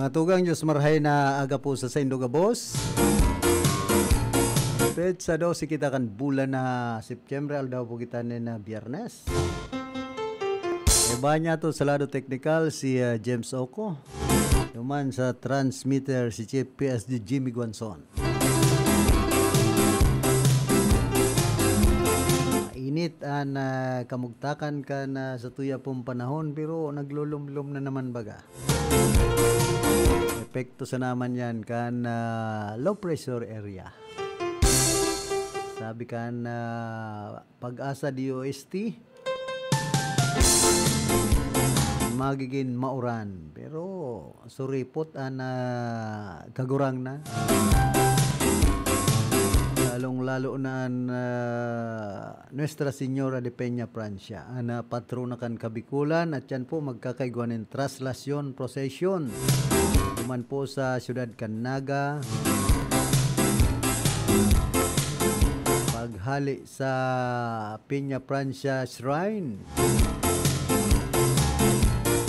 Mga tugang Diyos marhay na aga po sa Saint Gabos. Petsa daw si kita kan bulan na September aldaw po kita na Biyernes. Iba niya to sa lado technical si James Oko. Yuman sa transmitter si Chief PSD Jimmy Guanzon. Init an kamugtakan ka na sa tuya pong panahon pero naglulumlum na naman baga. Epekto sa naman yan kan low pressure area. Sabi kan Pag-asa DOST magiging mauran pero suripot an kagurang na. Lalong-lalo na Nuestra Señora de Peña Francia, patrona kan Kabikulan at yan po magkakaiguan ng traslasyon procession. Naman po sa siyudad kan Naga. Paghali sa Peña Francia Shrine.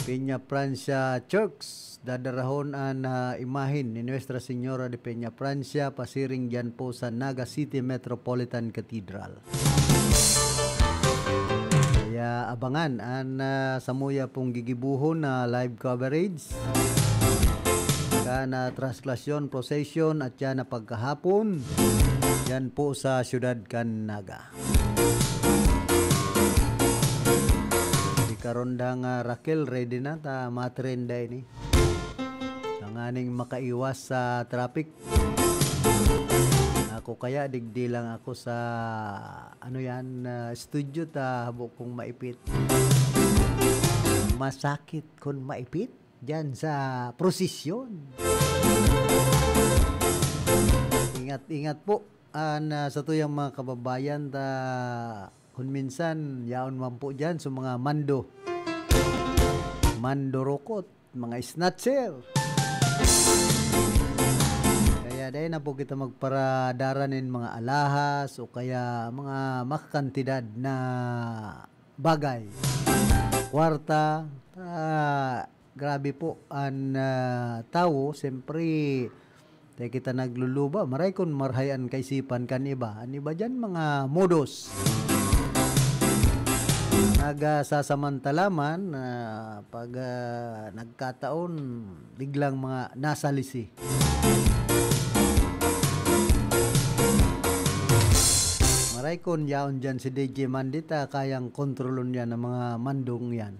Peña Francia Church. Dadarahon ang imahin ni Nuestra Señora de Peña Francia pasiring dyan po sa Naga City Metropolitan Cathedral. Kaya abangan ang samuya pong gigibuhon na live coverage kana translasyon procession at yan na pagkahapon yan po sa siyudad kan Naga. Di karondang Raquel ready na ta matrenda ini. Nganing makaiwas sa traffic. Ako kaya digdi lang ako sa studio ta habok kong maipit. Masakit kung maipit diyan sa prosesyon. Ingat-ingat po sa tuyang mga kababayan ta kung minsan yaon man po diyan sa mga mandorokot, mga snatcher. Kaya dahil na po kita magparadaranin mga alahas o kaya mga makakantidad na bagay. Kwarta, grabe po ang tao, siyempre tayo kita nagluluba. Maray kung marhayan kaisipan kan iba. Ano ba dyan? Mga modus. Nagasasamantalaman pag nagkataon biglang mga nasalisi. Maray kon yaon dyan si DJ Mandita kayang kontrolon yan ng mga mandong yan.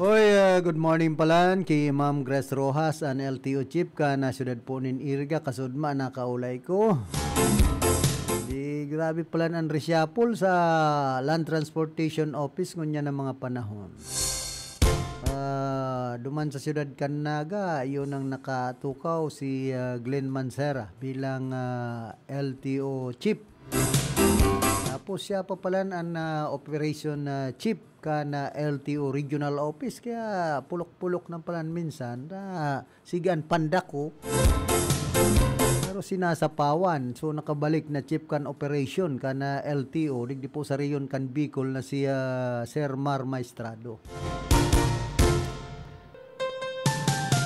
Hoy, good morning palan kay Ma'am Grace Rojas an LTO Chief ka na siyudad po nin Irga kasudma nakaulay ko. Di grabe palan ang reshuffle sa Land Transportation Office ngunya ng mga panahon. Duman sa siyudad kan Naga, yun ang nakatukaw si Glenn Mancera bilang LTO Chief. Tapos siya pa palan ang Operation Chief ka na LTO Regional Office kaya pulok-pulok ng palan minsan na sigan pandako pero sinasapawan so nakabalik na chief kan operation ka na LTO digdi po sa Rion kan Bicol na si Sir Mar Maestrado.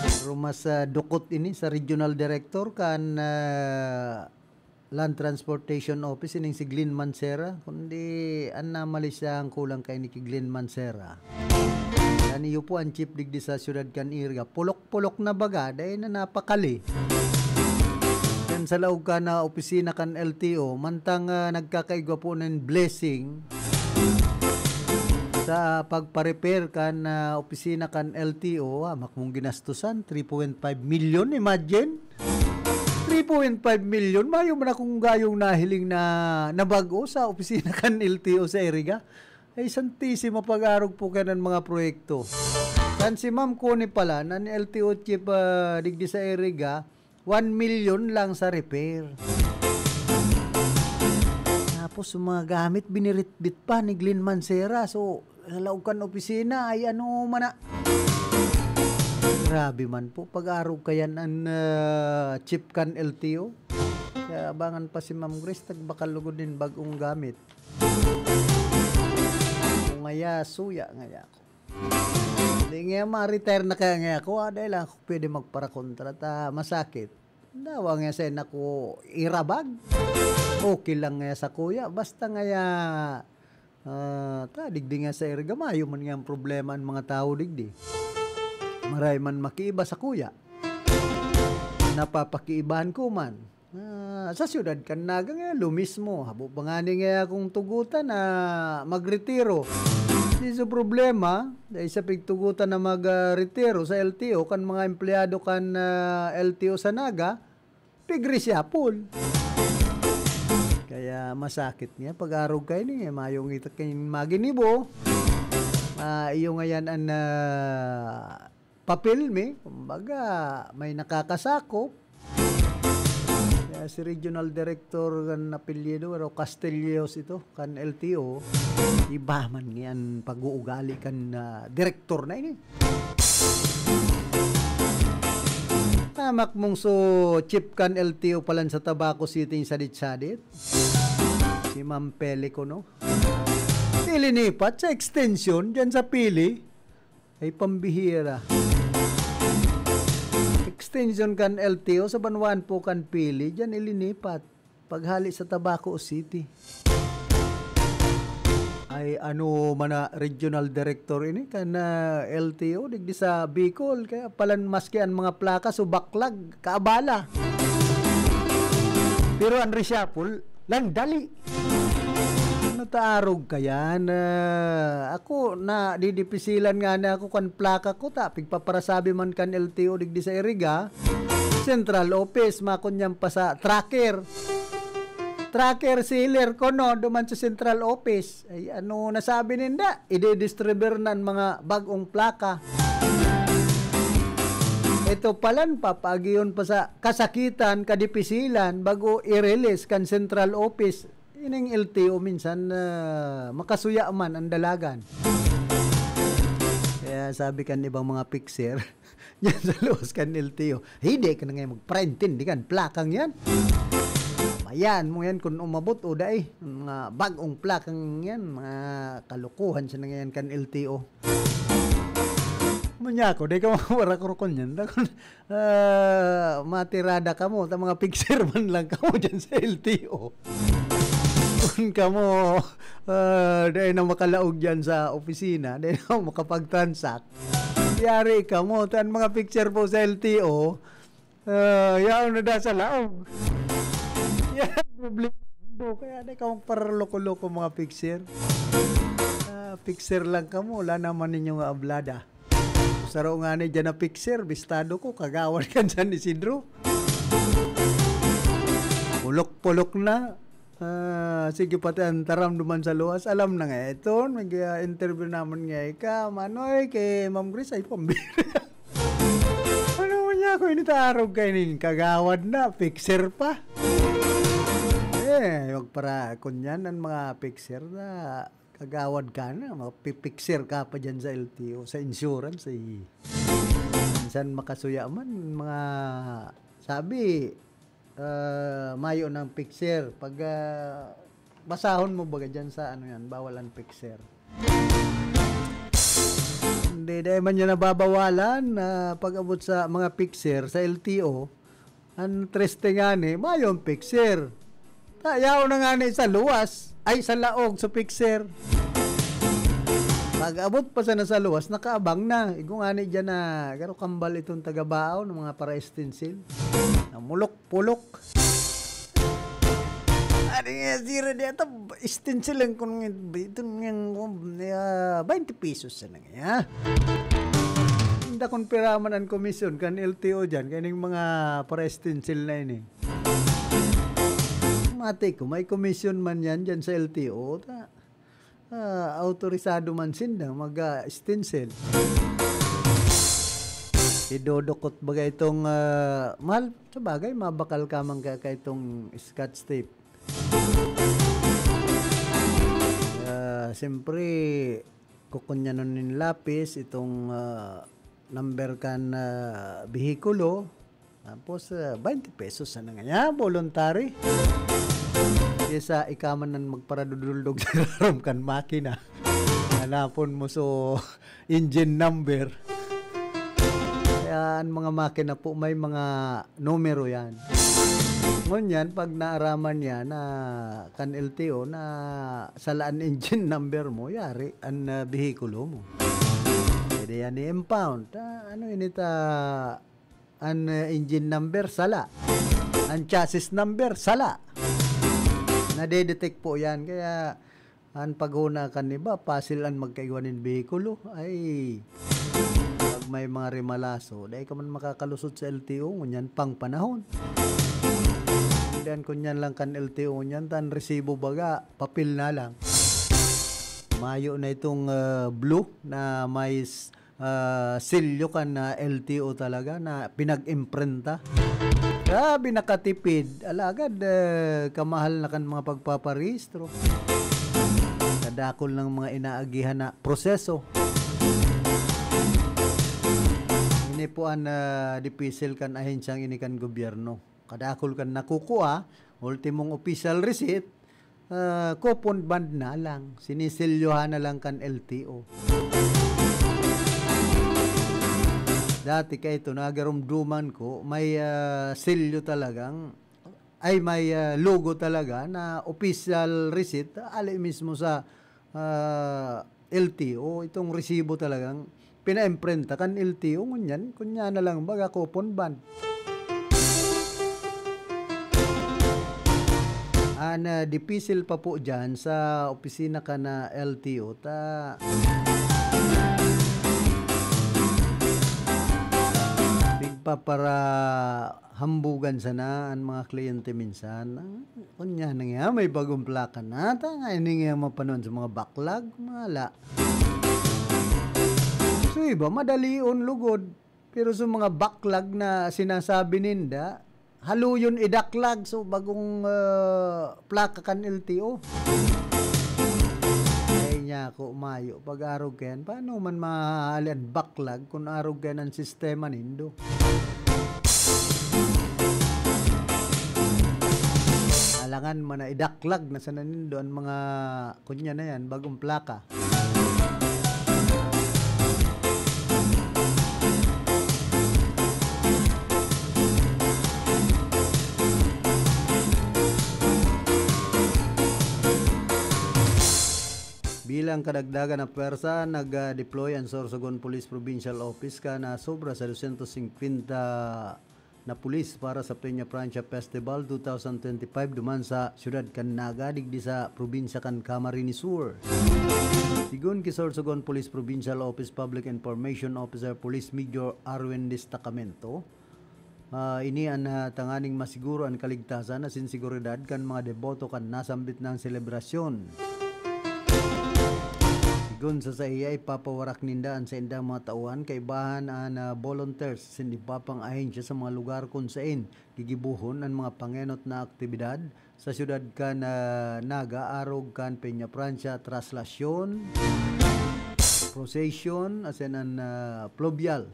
Pero mas dukot ini sa Regional Director kan Land Transportation Office ining si Glenn Mancera kundi anamali siya ang kulang kay ni Glenn Mancera. Yan iyo po ang chief digdi sa siyudad kan Irga. Pulok-pulok na baga dahil na napakali. Yan sa laog ka na opisina kan LTO mantang nagkakaigwa po ng blessing sa pagpa-repair kan opisina kan LTO makmong ginastusan 3.5 million imagine. 3.5 million, mayo man akong gayong nahiling na nabago sa opisina kan LTO sa Iriga. Ay santisimo pag-arog po kanan mga proyekto. San si Ma'am Connie pala, na LTO Chief digdi sa Iriga, 1 million lang sa repair. Tapos mga gamit biniritbit pa ni Glenn Mancera. So, nalaukan opisina ay ano man na. Grabe man po pag-arog kayan ang chip kan LTO. Kaya abangan pa si Ma'am Grace tagbakal lugod din bagong gamit. Kung ngaya suya ngaya ako. Hindi nga ma-retire na kaya ngaya ako, dahil lang ako pwede magparakontrata, masakit. Dawa nga sa ko irabag. Okay lang nga sa kuya, basta ngaya digdi nga sa irga, mayo man nga ang problema ang mga tao digdi. Maray man makiiba sa kuya. Napapakiibahan ko man. Sa siyudad kan naga nga, lumismo. Habo pa nga nga akong tugutan na magretiro. Hindi sa problema, dahil sa pigtugutan na magretiro sa LTO, kan mga empleyado kan LTO sa naga, pigri siya pool. Kaya masakit niya. Pag-arog kayo niya, mayong itak kayo maginibo. Iyo nga yan ang papilme. Kumbaga, may nakakasakop. Kaya si Regional Director kan apelyido, pero Castellos ito, kan LTO, iba man yan pag-uugali kan director na ini. Tamak mong so chip kan LTO palan sa Tabaco City sa sadit-sadit. Si Ma'am Pelico, no? Ilinipat sa extension dyan sa pili ay pambihira. Extension kan LTO sa Banwan po kan pili dyan ilinipat paghali sa Tabaco City. Ay ano man regional director ini kan LTO digdi sa Bicol, kaya palan maski ang mga plaka so baklag kaabala. Pero ang reshuffle lang dali. Ano taarog kaya na ako na didipisilan nga na ako kan plaka ko ta pigpaparasabi man kan LTO digdi sa Iriga Central Office makunyam pa sa tracker sealer ko no duman sa Central Office. Ay ano nasabi ninda, i-distribuer nan mga bagong plaka. Ito palan papagiyon pa sa kasakitan kadipisilan bago i-release kan Central Office. Ining LTO minsan makasuya man ang dalagan. Kaya sabi kan ibang mga fixer yan sa luwas kan LTO, hindi ka na ngayon mag-printin di kan plakang yan. Ayan mo yan kung umabot o dahi. Mga bagong plakang yan, mga kalukuhan siya na ngayon kan LTO. Manya ko, di ka makawarak-rukon yan. Matirada ka mo, mga fixer man lang ka mo dyan sa LTO. Kung ka mo, dahil na makalaog dyan sa opisina, dahil na makapag-transact, yari ka mo, mga fixer po sa LTO, yaon na da sa laog. Yan, problema. Kaya di ka magparaloko-loko mga fixer. Fixer lang ka mo, wala naman ninyo nga ablada. Saro nga ni dyan na fixer, bistado ko, kagawan ka dyan ni Sidro. Pulok-pulok na. Sige pati ang taram duman sa luwas. Alam na nga ito, mag-interview naman nga ka, Manoy, kay Ma'am Grace, ay pambira. Ano mo niya ako, initarog kayo ning kagawad na, fixer pa. Wag para kunyan ang mga fixer na kagawad ka na, mapipixer ka pa dyan sa LTO, sa insurance. Minsan makasuya man, mga sabi, mayo ng fixer. Pag basahon mo baga dyan sa ano yan, bawal ang fixer. Hindi, dahil man yan nababawalan pag-abot sa mga fixer sa LTO, ang treste nga ni, mayo ang fixer. Ayaw na nga ni sa luwas, ay sa laog, sa fixer. Pag-abot pa sa nasa luwas, nakaabang na. Igo nga ni dyan na, garo kambal itong tagabao ng mga para-stencil. Namulok-pulok. Ano nga, zero dito, stencil lang kung ito yung 20 pesos na nga. Hindi akong piraman ang komisyon kan LTO dyan, kaning mga para-stencil na ini. Mati ko, may commission man yan dyan sa LTO. Autorisado man sinda mag-stencil. Idodokot bagay itong mahal. Sa bagay, mabakal ka man ka itong scotch tape. Siyempre, kukunyanon ng lapis, itong number kan bihikulo. Tapos, 20 pesos na nga. Voluntary. Isa ikaman nan magparadudulog sa rarom kan makina. Hanapon mo so engine number. Kaya ang mga makina po may mga numero yan. Ngunyan, pag naaraman niya na kan LTO na salaan engine number mo, yari ang bihikulo mo. Pwede yan i-impound. Ano inita ang engine number, sala. Ang chassis number, sala. Nade-detect po yan. Kaya ang paghuna kan iba, pasilan magkaiwanin bihikulo, ay pag may mga rimalaso, dahil ka man makakalusot sa LTO, ngunyan pang panahon. Dan kunyan lang kan LTO niyan, tan resibo baga, papel na lang. Mayo na itong blue na may silyo kan na LTO talaga na pinag-imprenta. Grabe nakatipid. Alagad, kamahal na kan mga pagpaparehistro. Kadakol ng mga inaagihan na proseso. Ini po ang dipisil kan ahensyang ini kan gobyerno. Kadakol kan nakukuha, ultimong official receipt, coupon band na lang. Sinisilyohan na lang kan LTO. Dati kay ito, nagarumduman ko, may silyo talagang, ay may logo talaga na official receipt, ali mismo sa LTO. Itong resibo talagang pina-imprenta kan LTO. Kunya na lang baga coupon band. Dipisil pa po dyan sa opisina ka na LTO bigpa para hambugan sana ang mga kliyente minsan. Kunya nga may bagong plaka na nga ini nga mapanon sa mga backlog mala. So iba madalion lugod, pero sa mga backlog na sinasabi ninda, haluyon idaklag so bagong plaka kan LTO. Ay niya ako mayo pag arog kayan, paano man mahalin backlog kung arog kayan ang sistema nindo. Alangan man na idaklag na sa nindo ang mga kunya na yan, bagong plaka. Bilang kadagdagan na pwersa, nag-deploy ang Sorsogon Police Provincial Office ka na sobra sa 250 na pulis para sa Peña Francia Festival 2025 duman sa siyudad kan Naga, digdi sa probinsya kan Camarines Sur. Sigun ki Sorsogon Police Provincial Office Public Information Officer Police Major Arwen Destacamento, ini ang tanganing masiguro ang kaligtasan na sinsiguridad kan mga deboto kan nasambit ng selebrasyon. Sigun sa iya ipapawarak nindaan sa indang mga tauhan kaibahan na volunteers hindi pa pang ahensya sa mga lugar kung saan gigibuhon ang mga pangenot na aktibidad sa siyudad kan Naga, arog kan Peña Francia, traslasyon, procession, asin ang pluvial.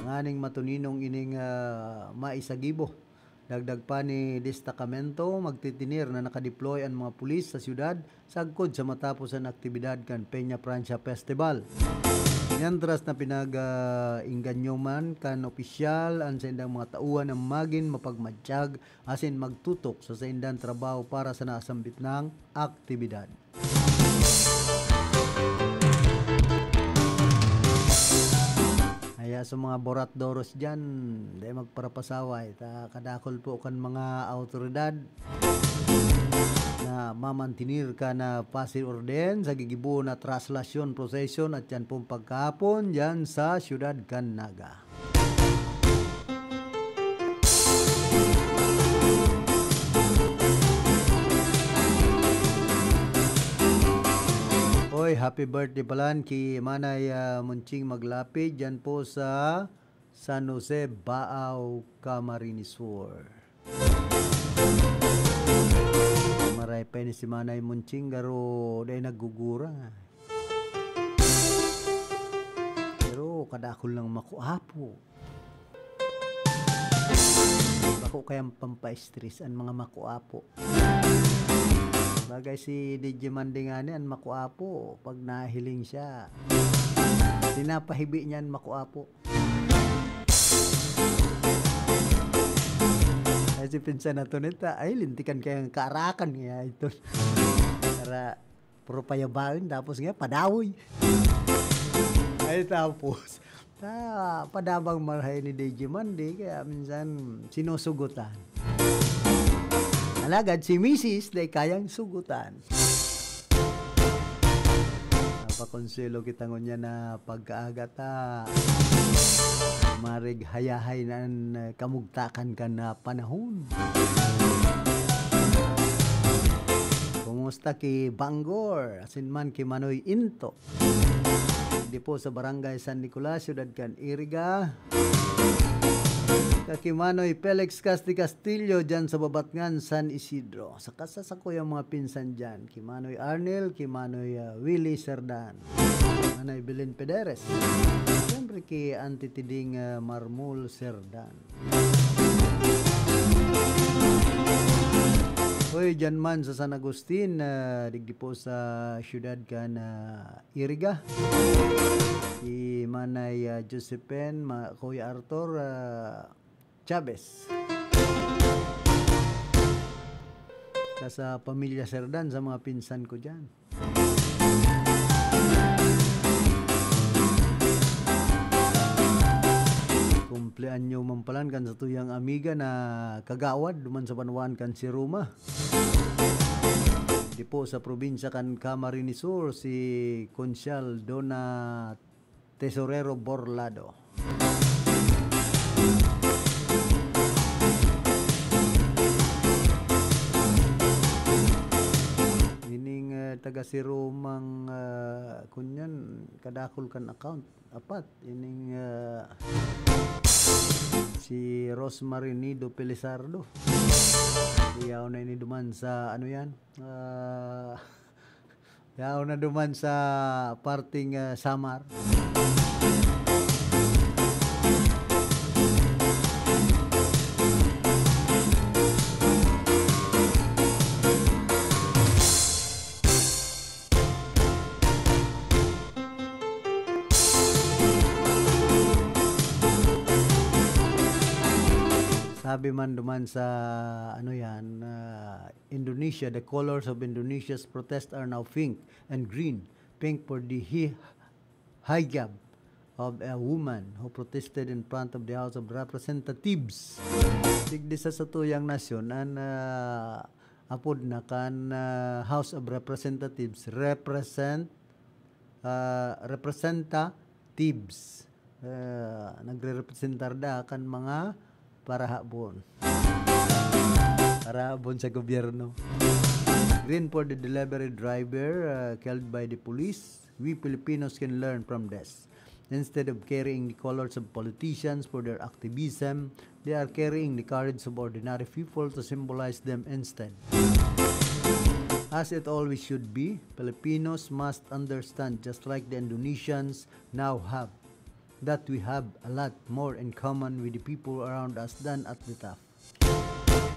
Nganing matuninong ining maisagibo. Dagdag pa ni Destacamento, magtitinir na nakadeploy ang mga pulis sa siyudad sagkod sa matapos ang aktibidad kan Peña Francia Festival. Nyantras na pinag-inganyo man kan opisyal ang sa indang mga tauhan ng magin mapagmatsyag asin magtutok sa indang trabaho para sa nasambit ng aktibidad. Kaya sa mga borat-doros dyan, di magparapasaway. Kadakol po kan mga autoridad na mamantinir ka na pasil orden sa gigibo na traslasyon, procession at yan pong pagkahapon dyan sa siyudad kan Naga. Happy birthday palan ki Manay Munching Maglapid dyan po sa San Jose, Baaw, Camarines Sur. Maray pa ni si Manay Munching garo day naggugura. Pero kadakol lang makuapo. Bako kayang pampa-stress ang mga makuapo. Bagay si Digimon din nga niyan, makuapo. Pag nahiling siya, tinapahibi niyan makuapo. Kasi pinsan na to nita, ay lintikan kayang kaarakan nga ito. Para puro payabain, tapos nga padawoy. Ay tapos, padabang marhay ni Digimon di, kaya minsan sinusugutan. Alagad si Mrs. day kayang sugutan. Napakonselo kita ngunya na pagkaagata marig hayahay na kamugtakan ka na panahon. Kumusta ki Bangor, asin man ki Manoy Into. Di po sa Barangay San Nicolas, Ciudad Can Iriga. Kakimanoy Felix Casti Castillo dyan sa Babatngan, San Isidro. Sa kasasako yung mga pinsan dyan. Kimanoy Arnel, Kimanoy Willie Serdan, Manoy Belen Pederes. Siyempre ki Antitiding Marmul Serdan. Hoy, dyan man sa San Agustin, digdi po sa Ciudad Can Iriga. Si Manay Josephine, Kuya Arthur Chavez. Sa pamilya Serdan, sa mga pinsan ko dyan. Kumplean nyo mampalan kan sa tuyang amiga na kagawad, duman sa Panuan kan si Ruma. Di po sa probinsya kan Camarines Sur, si Consial Dona Tesorero Borlado. Taga si Romang kunyan kadakol kan account apat ining si Rosemary Nido Pelizardo. Yaw na ini duman sa ano yan, yaw na duman sa parting Samar. Sabi man duman sa ano yan, Indonesia, the colors of Indonesia's protest are now pink and green. Pink for the hijab of a woman who protested in front of the House of Representatives. Digdi sa tuyang nasyon an apod na kan House of Representatives representatives. Nagre-representar da kan mga parahabon sa gobyerno. Green for the delivery driver killed by the police. We Filipinos can learn from this. Instead of carrying the colors of politicians for their activism, they are carrying the courage of ordinary people to symbolize them instead. As it always should be, Filipinos must understand, just like the Indonesians now have, that we have a lot more in common with the people around us than at the top.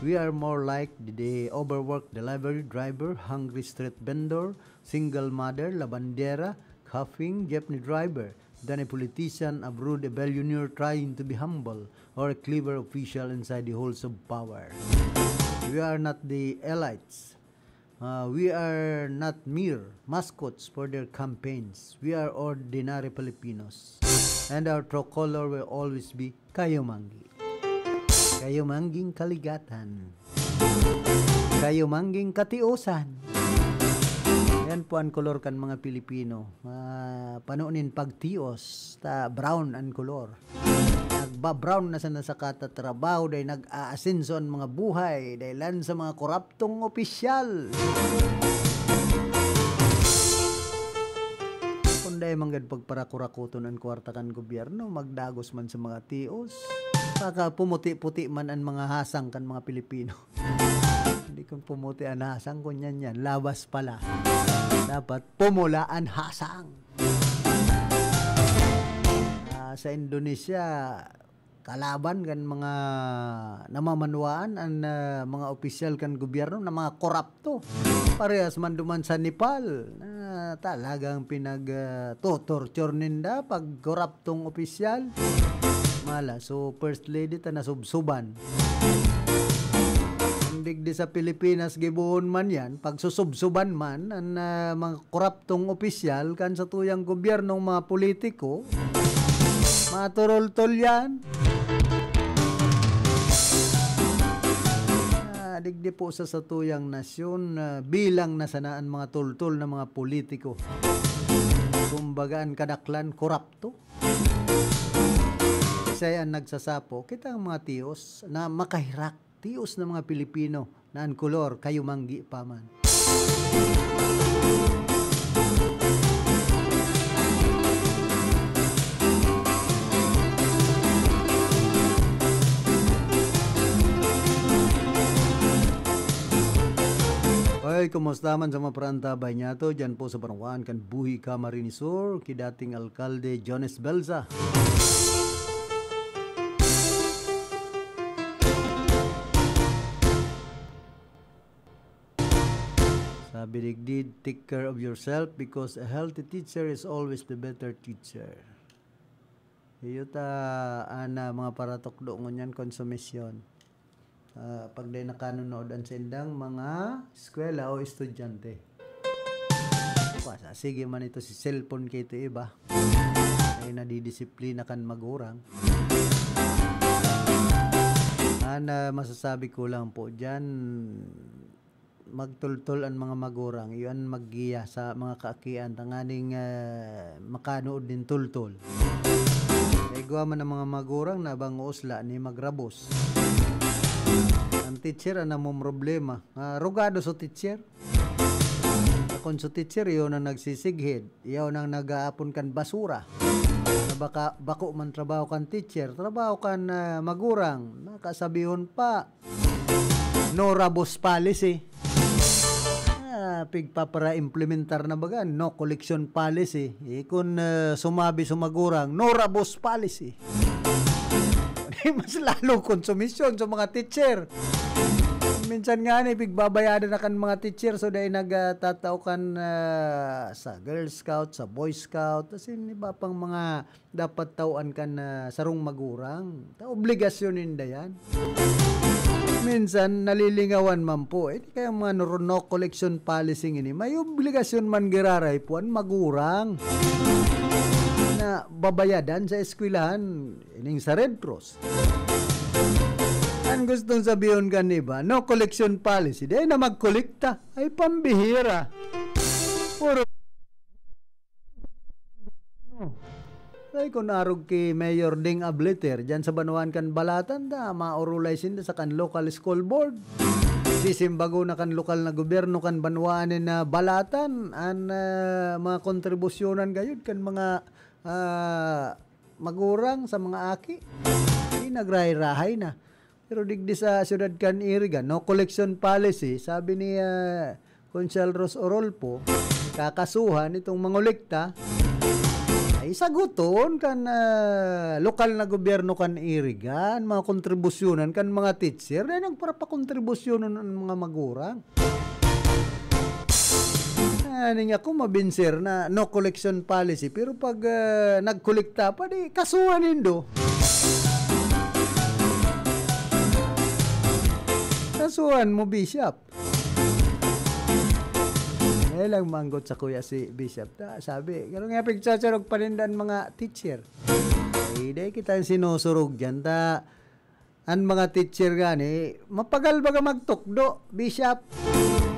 We are more like the overworked delivery driver, hungry street vendor, single mother, labandera, coughing jeepney driver, than a politician, a rude billionaire trying to be humble, or a clever official inside the halls of power. We are not the elites. We are not mere mascots for their campaigns. We are ordinary Filipinos. And our true color will always be Kayomangi. Kayomangging kaligatan. Kayomangging katiusan. Yan po ang kolor kan mga Pilipino. Panunin pagtios, brown ang kolor. Nagba-brown na sa katatrabaho, dahil nag-aasenso ang mga buhay, dahil sa mga koraptong opisyal. Kunday manggad pagparakurakuton ang kwarta kan gobyerno, magdagos man sa mga tios. Saka pumuti-puti man ang mga hasang kan mga Pilipino. Hindi kung pumuti ang hasang, kunyan yan, labas pala. Dapat pumula ang hasang. Sa Indonesia, kalaban kan mga namamanwaan ang mga opisyal kan gobyerno na mga korapto. Parehas man duman sa Nepal na talagang pinag-torture ninda pag koraptong opisyal. Mala, so First Lady ta nasubsuban. Digdi sa Pilipinas gibuon man yan, pag susubsuban man ang mga koraptong opisyal kan sa tuyang gobyernong mga politiko, maturol-tol yan. Digdi po sa tuyang nasyon, bilang nasanaan mga tultol na mga politiko. Kumbagaan kadaklan, korapto. Kasi ang nagsasapo, kita ang mga tiyos na makahirak. Tiyos ng mga Pilipino na ang kolor kayo manggi pa man. Ay, kumusta man sa mga parantabay niya to? Diyan po sa Barangwan kan Buhi Camarinesor, kidating Alkalde Jones Belza. Sabi digdid, take care of yourself because a healthy teacher is always the better teacher. Iyo ta ana mga paratokdo ngunyan konsumisyon. Pag day nakanonood ang sindang mga eskwela o estudyante. Sige man ito si cellphone kay ito iba. Ay nadidisiplina kan magurang. Ana masasabi ko lang po dyan, magtultol ang mga magurang, iyon maggiya sa mga kaakian, tanganing makanood din tultol. Igwa man ang mga magurang na bang usla ni magrabos. Ang teacher ang namong problema. Rogado sa teacher. Kung sa teacher, iyon ang nagsisighid. Iyon ang nag-aapon kan basura. Bako man trabaho kan teacher, trabaho kan magurang. Nakasabihon pa, no rabos policy. Pigpapara implementar na baga, no collection policy. Kung sumabi sumagurang, no rabos policy. Mas lalo konsumisyon sa mga teacher. Minsan nga ni pigbabayadan na kan mga teacher so dahil nagtatao kan sa Girl Scout, sa Boy Scout, kasi iba pang mga dapat tauan kan sarong magurang. Obligasyon ninda yan. Minsan nalilingawan man po, kaya mga no collection policy ini, may obligasyon man giraray po ang magurang na babayadan sa eskwelahan ining sa Red Cross. Ang gustong sabihin ka niba, no collection policy, dahil na magkolekta, ay pambihira. Puro ay kung narog ki Mayor Ding Abliter dyan sa Banuan kan Balatan da maurulay sinda sa kan local school board. Sisimbago na kan lokal na gobyerno kan Banuanin na Balatan an mga kontribusyonan gayud kan mga magurang sa mga aki. Nagrahay-rahay na. Pero digdi sa syudad kan Iriga, no collection policy, sabi ni Conchal Ros Orolpo, kakasuhan itong mangolekta ay saguton kan lokal na gobyerno kan Iriga, mga kontribusyonan kan mga teacher na nagparapakontribusyonan ng mga magurang. Ani nga ko mabinser na no collection policy, pero pag nagkolekta pa di kasuhan nindo. Kasuhan mo, Bishop. Lang manggot sa kuya si Bishop. Sabi, gano'n nga pagtsatsurog pa rin dan mga teacher. Dahil kita sinusurog dyan. Ang mga teacher gani, mapagal baga magtukdo, Bishop.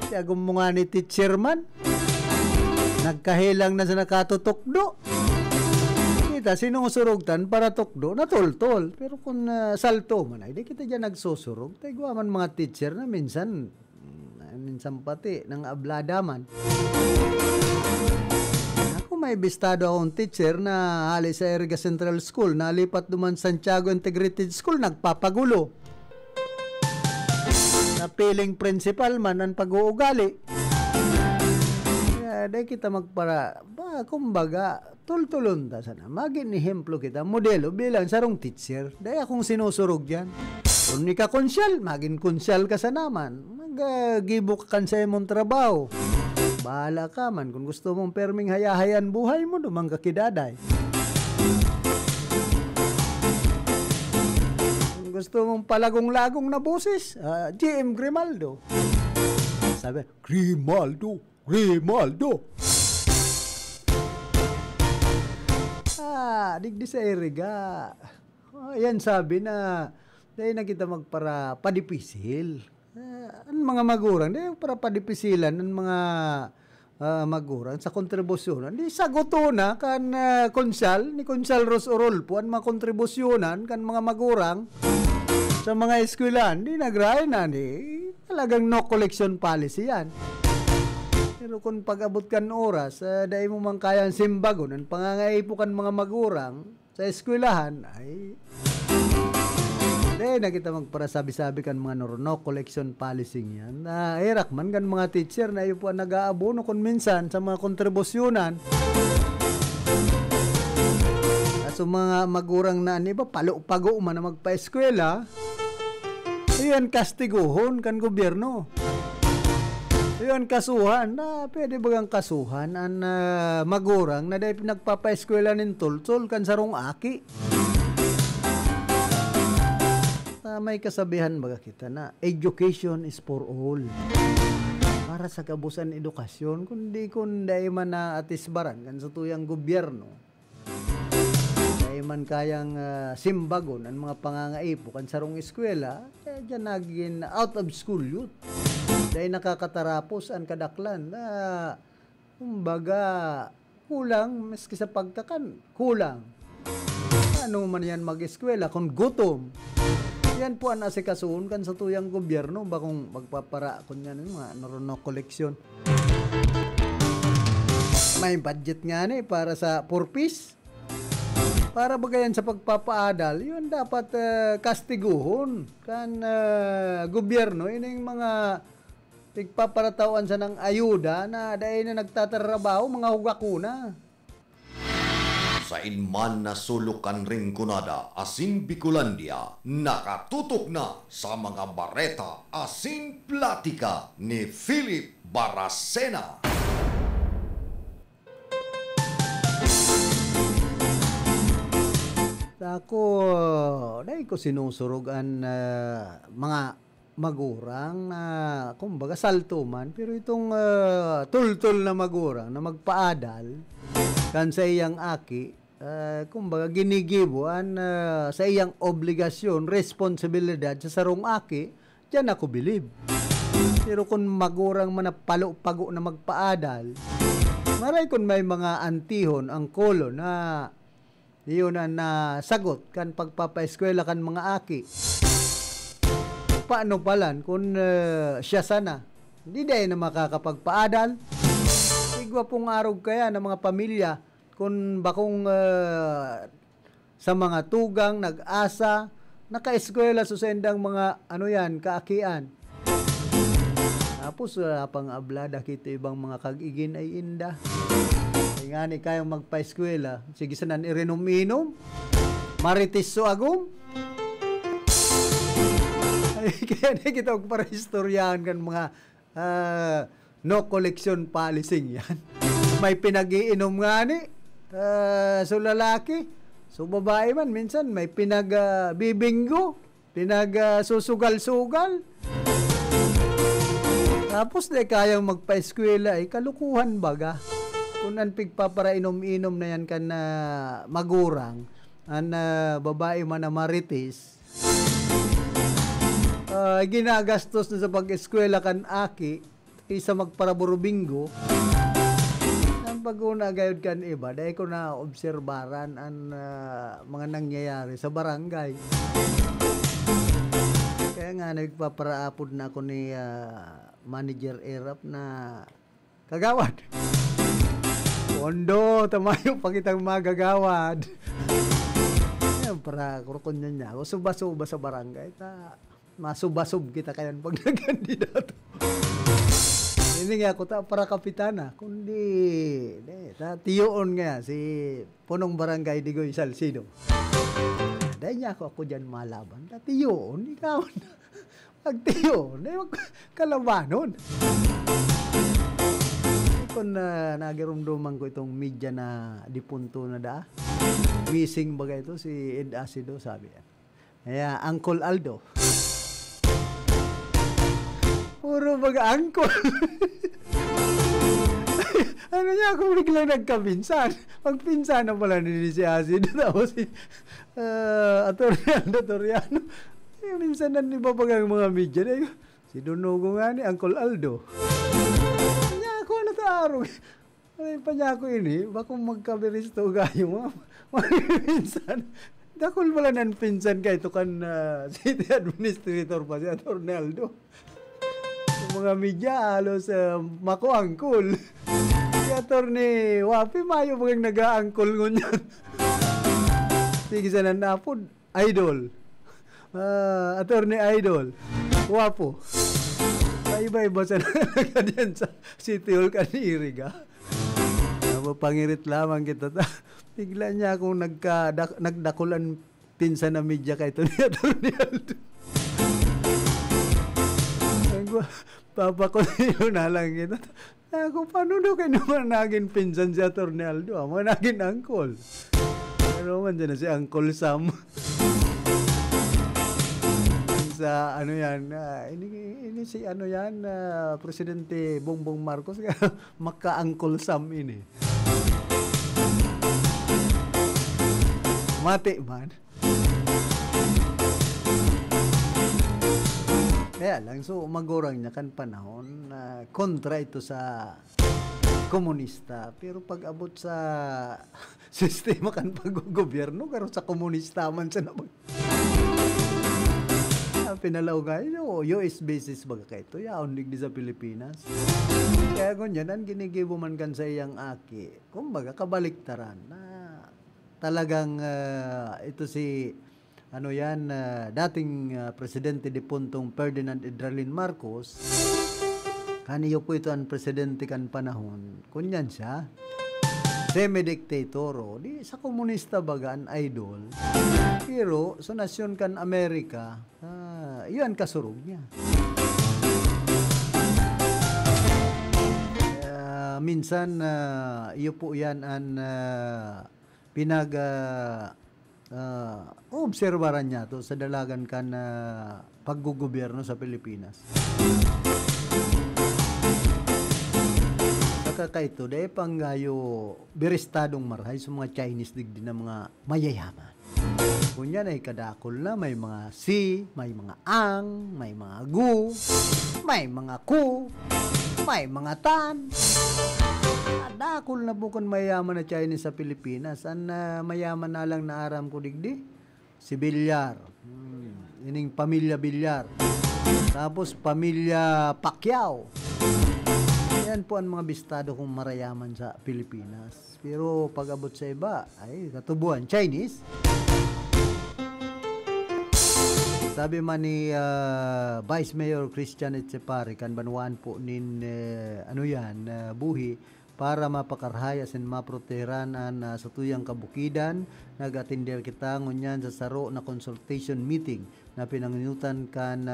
Kaya gumunga ni teacher man. Nagkahilang na sa nakatutukdo. Kita sinusurugtan para tukdo, natultol. Pero kung salto man, hindi kita dyan nagsusurog. Tayo man mga teacher na minsan pati ng abladaman. Ako may bistado akong teacher na hali sa Iriga Central School, nalipat duman Santiago Integrated School, nagpapagulo. Napiling principal man ang pag-uugali. dahil kita magpara, kumbaga, tultulon ta sana. Maging ehemplo kita, modelo bilang sarong teacher. Dahil akong sinusurog yan. Kung ni ka konsyal, maging konsyal ka sa naman. Magibok ka sa imong trabaho. Bahala ka man. Kung gusto mong perming hayahayan buhay mo, dumang kakidaday. Kung gusto mong palagong-lagong na boses, GM Grimaldo. Sabi, Grimaldo. Digdi sa eriga. Yan sabi na, dahil na kita magpara padipisil. Ang mga magurang, dahil para padipisilan ng mga magurang sa kontribusyonan. Di saguto na kan konsal, ni Konsal Ros Orolpo, ang mga kontribusyonan kan mga magurang sa mga eskwelahan. Di nagrayan na, talagang no collection policy yan. Pero kung pag-abot kan oras, dahil mo man kayang simbagon, ang pangangaipo kan mga magurang sa eskwelahan, ay dahil na kita magparasabi-sabi kan mga no collection policy yan. Irak man kan mga teacher na iyo po ang nag-aabono kung minsan sa mga kontribusyonan. So mga magurang na iba, palo-pago man na magpa-eskwela, iyan kastiguhon kan gobyerno. Iyon kasuhan na pwede bagang kasuhan ang magurang na dahil pinagpapa-eskwela ng tultol kan sarong aki. May kasabihan baga kita na education is for all. Para sa kabusan edukasyon, kundi man na atisbaran kan sa tuyang gobyerno. Dahil man kayang simbagon ang mga pangangaipo kan sarong eskwela, dyan naging out of school youth. Dahil nakakatarapos ang kadaklan na kumbaga kulang, maski sa pagkakan, kulang. Ano man yan mag-eskwela kung gutom? Yan po ang asikasuon kan sa tuyang gobyerno ba kung magpapara kung yan mga no koleksyon. May budget nga para sa purpose. Para bagayan sa pagpapaadal, yun dapat kastiguhon kan gobyerno. Yun yung mga tigpaparatawan sa ng ayuda na dahil na nagtatrabaho, mga hugakuna. Sa inman na sulukan ring kunada, asin Bicolandia, nakatutok na sa mga bareta, asin platika ni Philip Baracena. Ako, dahil ko sinusurugan mga magurang na kumbaga salto man, pero itong tultol na magurang na magpaadal kan sa iyang aki, kumbaga ginigibuan sa iyang obligasyon, responsibilidad sa sarong aki, dyan ako bilib. Pero kung magurang manapalo-pago na magpaadal, maray kung may mga antihon ang kolo na yun na sagot kan pagpapaeskwela kan mga aki. Paano palan kung siya sana? Hindi dahil na makakapagpaadal. Igwa pong arog kaya ng mga pamilya kung bakong sa mga tugang, nag-asa, naka-eskwela sa sendang mga kaakian. Tapos pang ablada kita ibang mga kag-igin ay inda. Ay nga ni kayong magpa-eskwela. Sige sanan irinom-inom. Maritis so agum. Ay kaya na kita magparehistoryahan kan mga no collection policy yan. May pinag-iinom nga ni. So lalaki. So babae man minsan may pinag-bibinggo. Pinag-susugal-sugal. Tapos di kayang magpa-eskwela kalukuhan baga. Kung ang pigpapara inom-inom na yan kan magurang, ang babae man na maritis, ginagastos na sa pag-eskwela kan aki, isa magparaburubinggo, ang pag-una gayod kan iba, dahil ko na obserbaran ang mga nangyayari sa barangay. Kaya nga nagpaparaapod na ako ni Manager Erap na kagawad. Pondo, tamayo pa kitang magagawad. Yan, para kurukon niya. O suba-suba sa barangay. Masubasub kita kayan pag nagkandidato. Hindi nga ako para kapitana, kundi tiyoon nga si punong barangay Digoy Salcido. Dahil niya ako dyan malaban. Tiyoon, ikaw na. Pag-tiyoon, kalabanon. Kung nagirumduman ko itong media na dipunto na missing bagay ito, si Ed Asido, sabi yan. Kaya, Uncle Aldo. Puro mag-uncle. Ano niya, kung biglang nagkapinsan. Pagpinsan na pala ni si Asido. Tapos si Atty. Toriano. Minsan na nibabag ang mga media. Si Dunugo nga ni Uncle Aldo. Niya ako na taarong. Ay pa niya ako ini. Baka magkabiristo kayo. Minsan. Dakol pala ng pinsan ka ito kan city administrator pa si Atty. Aldo. Mga media halos mako-angkol. Si Atty. Wapi mayo bagang nag-aangkol ngunyan. Sige sa nanapod, idol. Atty. Idol. Wapo. Iba-iba sa nagkadyan sa City Hall kaniriga. Pangirit lamang kita. Bigla niya akong nagdakulan pinsan na media kay ito ni Atty. Aldo. Papakulino na lang kita. Ako, paano daw kayo naman naging pinsan si Atty. Aldo? Mga naging uncle. Pero man dyan na si Uncle Sam. Sa ano yan, ini si ano yan, Presidente Bongbong Marcos, maka-Uncle Sam ini. Mati man. Kaya lang, so magurang niya kan panahon na kontra ito sa komunista. Pero pag abot sa sistema kan pag-gobyerno, karon sa komunista man sa nabag. Pinalaw nga, US basis baga kayo ito, yaon digdi sa Pilipinas. Kaya ganyan, ang ginigibo man kan sa iyang aki, kumbaga kabaliktaran na talagang ito si ano yan, dating presidente de Puntong Ferdinand Edralin Marcos, kaniyo po ito ang presidente kan panahon, kunyan siya, semi-dictator, di sa komunista baga ang idol, pero sa nasyon kan Amerika, yun kasurog niya. Minsan, iyo po yan ang obserbaran niya to sa dalagan kan paggugobyerno sa Pilipinas. Kakaito, dahil panggayo berestadong marhay sa mga Chinese digdi na mga mayayaman. Kunyan ay kadakol na may mga si, may mga ang, may mga gu, may mga ku, may mga tan. Kadakol na bukon mayaman na Chinese sa Pilipinas. Ang mayaman na lang na aram ko digdi? Si Bilyar. Ining pamilya Bilyar. Tapos pamilya Pacquiao. Yan po ang mga bistado kong marayaman sa Pilipinas. Pero pag abot sa iba, ay katubuan Chinese. Sabi man ni Vice Mayor Christian Etchepare, kan banwaan po nin buhi, para mapakarhaya sin maproteran sa tuyang kabukidan, nag-attender kita ngunyan sa saro na consultation meeting na pinanginutan kan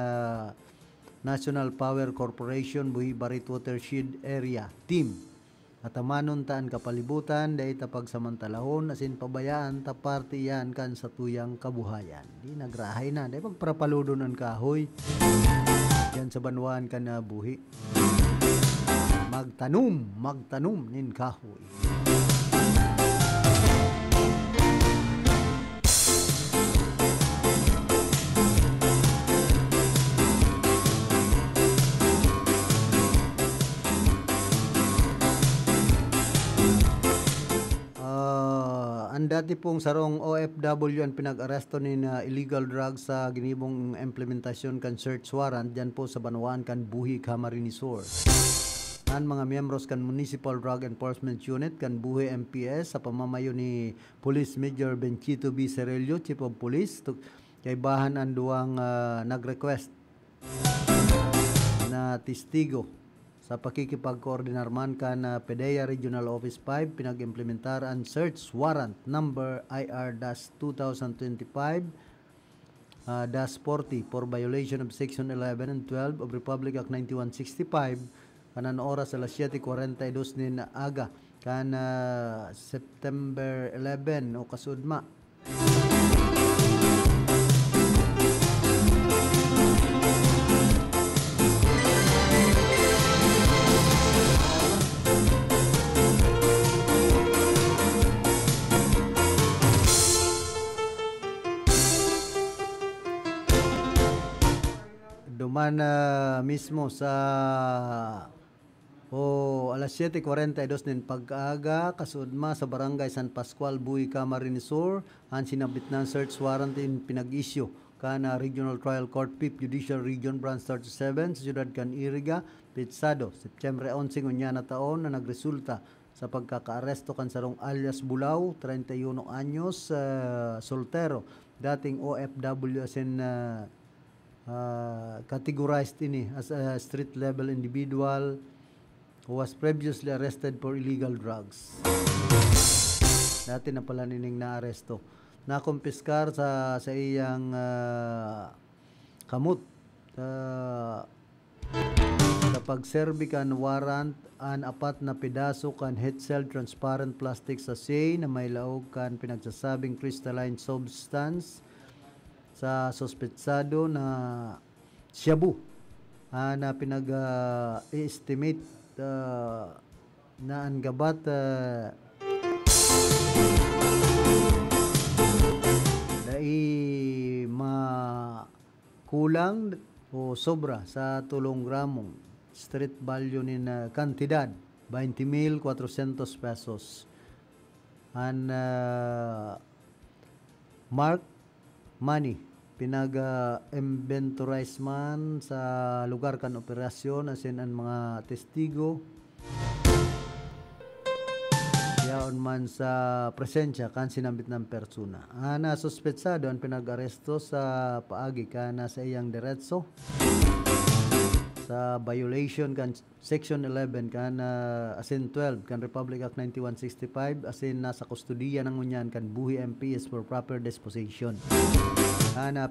National Power Corporation buhi Barit Watershed Area Team. At amanon taan kapalibutan, dahi tapag samantalahon, asin pabayaan, taparte yan kan sa tuyang kabuhayan. Di nagrahay na, dahi pagparapalodo ng kahoy. Yan sa banwaan ka na buhi. Magtanom nin kahoy. Ang dati pong sarong OFW ang pinag-aresto ni illegal drugs sa ginibong implementasyon kan search warrant dyan po sa Banwaan kan Buhi Camarines Sur. Ang mga miyembros kan Municipal Drug Enforcement Unit kan Buhi MPS sa pamamayo ni Police Major Benchito B. Cerello, Chief of Police, kay bahan ang duwang nag-request na testigo sa pakikipag-koordinar man kan PDEA Regional Office 5 pinag-implementar ang search warrant number IR-2025 -40 for violation of Section 11 and 12 of Republic Act 9165 kanan oras alas 7:42 nin aga kan September 11 o kasudma. Duman mismo sa alas 7:42 nin pag-aga kasudma sa barangay San Pascual, Buhi, Camarines Sur ang sinabit ng search warrant in pinag-issue kana Regional Trial Court 5th Judicial Region Branch 37 sa siyudad kan Iriga, Pitsado, September 11 ngunya na taon na nagresulta sa pagkakaaresto kan sarong alias Bulao, 31 anyos, soltero, dating OFW as in categorized ini as a street level individual who was previously arrested for illegal drugs. Dati na pala nining naaresto. Nakumpiskar sa iyang kamot sa pagserbi kan warrant an apat na pedaso kan head-cell transparent plastic sachet na may laog kan pinagsasabing crystalline substance sa sospetsado na shabu na pinag-estimate na ang gabat dai makulang o sobra sa 3 gramong street value ni na kantidad 20,400 pesos and mark money pinag-inventorize man sa lugar kan operasyon asin ang mga testigo yaon man sa presensya kan sinambit ng persona. Na suspetsado ang pinag-aresto sa paagi kana sa iyang diretso sa violation kan Section 11 kan asin 12 kan Republic Act 9165 asin nasa kustodiya ng unyan kan Buhi MPS for proper disposition.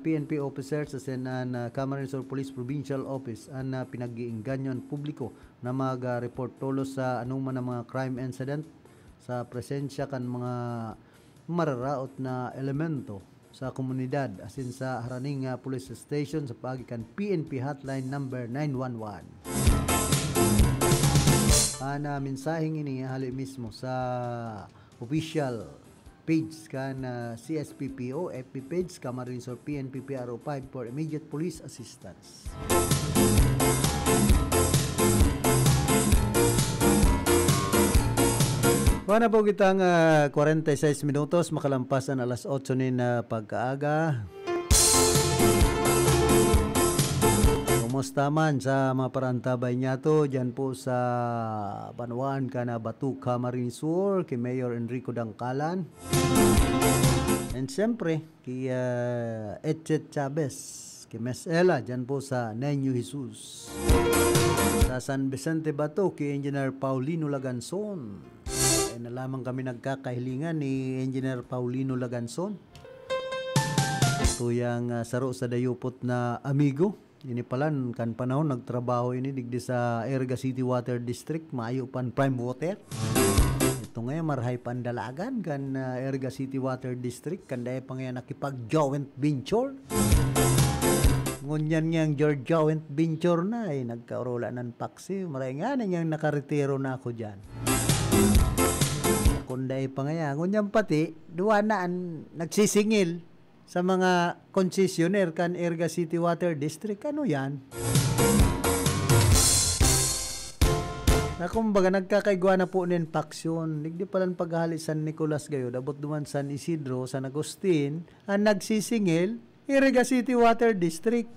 PNP officers asin Camarines Sur Police Provincial Office pinag-iinganyon publiko na mag-report tulos sa anuman ng mga crime incident sa presensya kan mga mararaot na elemento sa komunidad asin sa haraning police station sa pagikan PNP hotline number 911. Mensaheng ini hali mismo sa official page kan CSPPO FB page Camarines Sur PNP PRO 5 for immediate police assistance. Wala po kitang 46 minutos makalampasan alas 8 nin pagkaaga. Kumusta man sa mga parantabay niya to dyan po sa Banwaan kana Batu, Camarines Sur, kay Mayor Enrico Dangkalan. And siyempre kay Etchet Chavez, kay Miss Ella dyan po sa Nenyo Jesus. Sa San Vicente Batu kay Engineer Paulino Laganson. Na lamang kami nagkakahilingan ni Engineer Paulino Laganson. Tuyang saro sa dayupot na amigo. Ini palan kan panahon nagtrabaho ini digdi sa Erga City Water District, maayo pan prime water. Ito ngayon marhay pandalagan kan Erga City Water District kan dahil pa ngayon nakipag-joint venture. Ngunyan niyang joint venture na nagkarola ng paksi. Maray nga na niyang nakaretiro na ako dyan. Kunday pa nga ngunyan pati duwanaan nagsisingil sa mga concessionaire kan Erga City Water District. Ano yan? Na kumbaga nagkakaigwa na po nin paksyon. Nigdi palang paghali San Nicolas gayo, dabot duman San Isidro, San Agustin, ang nagsisingil Erga City Water District.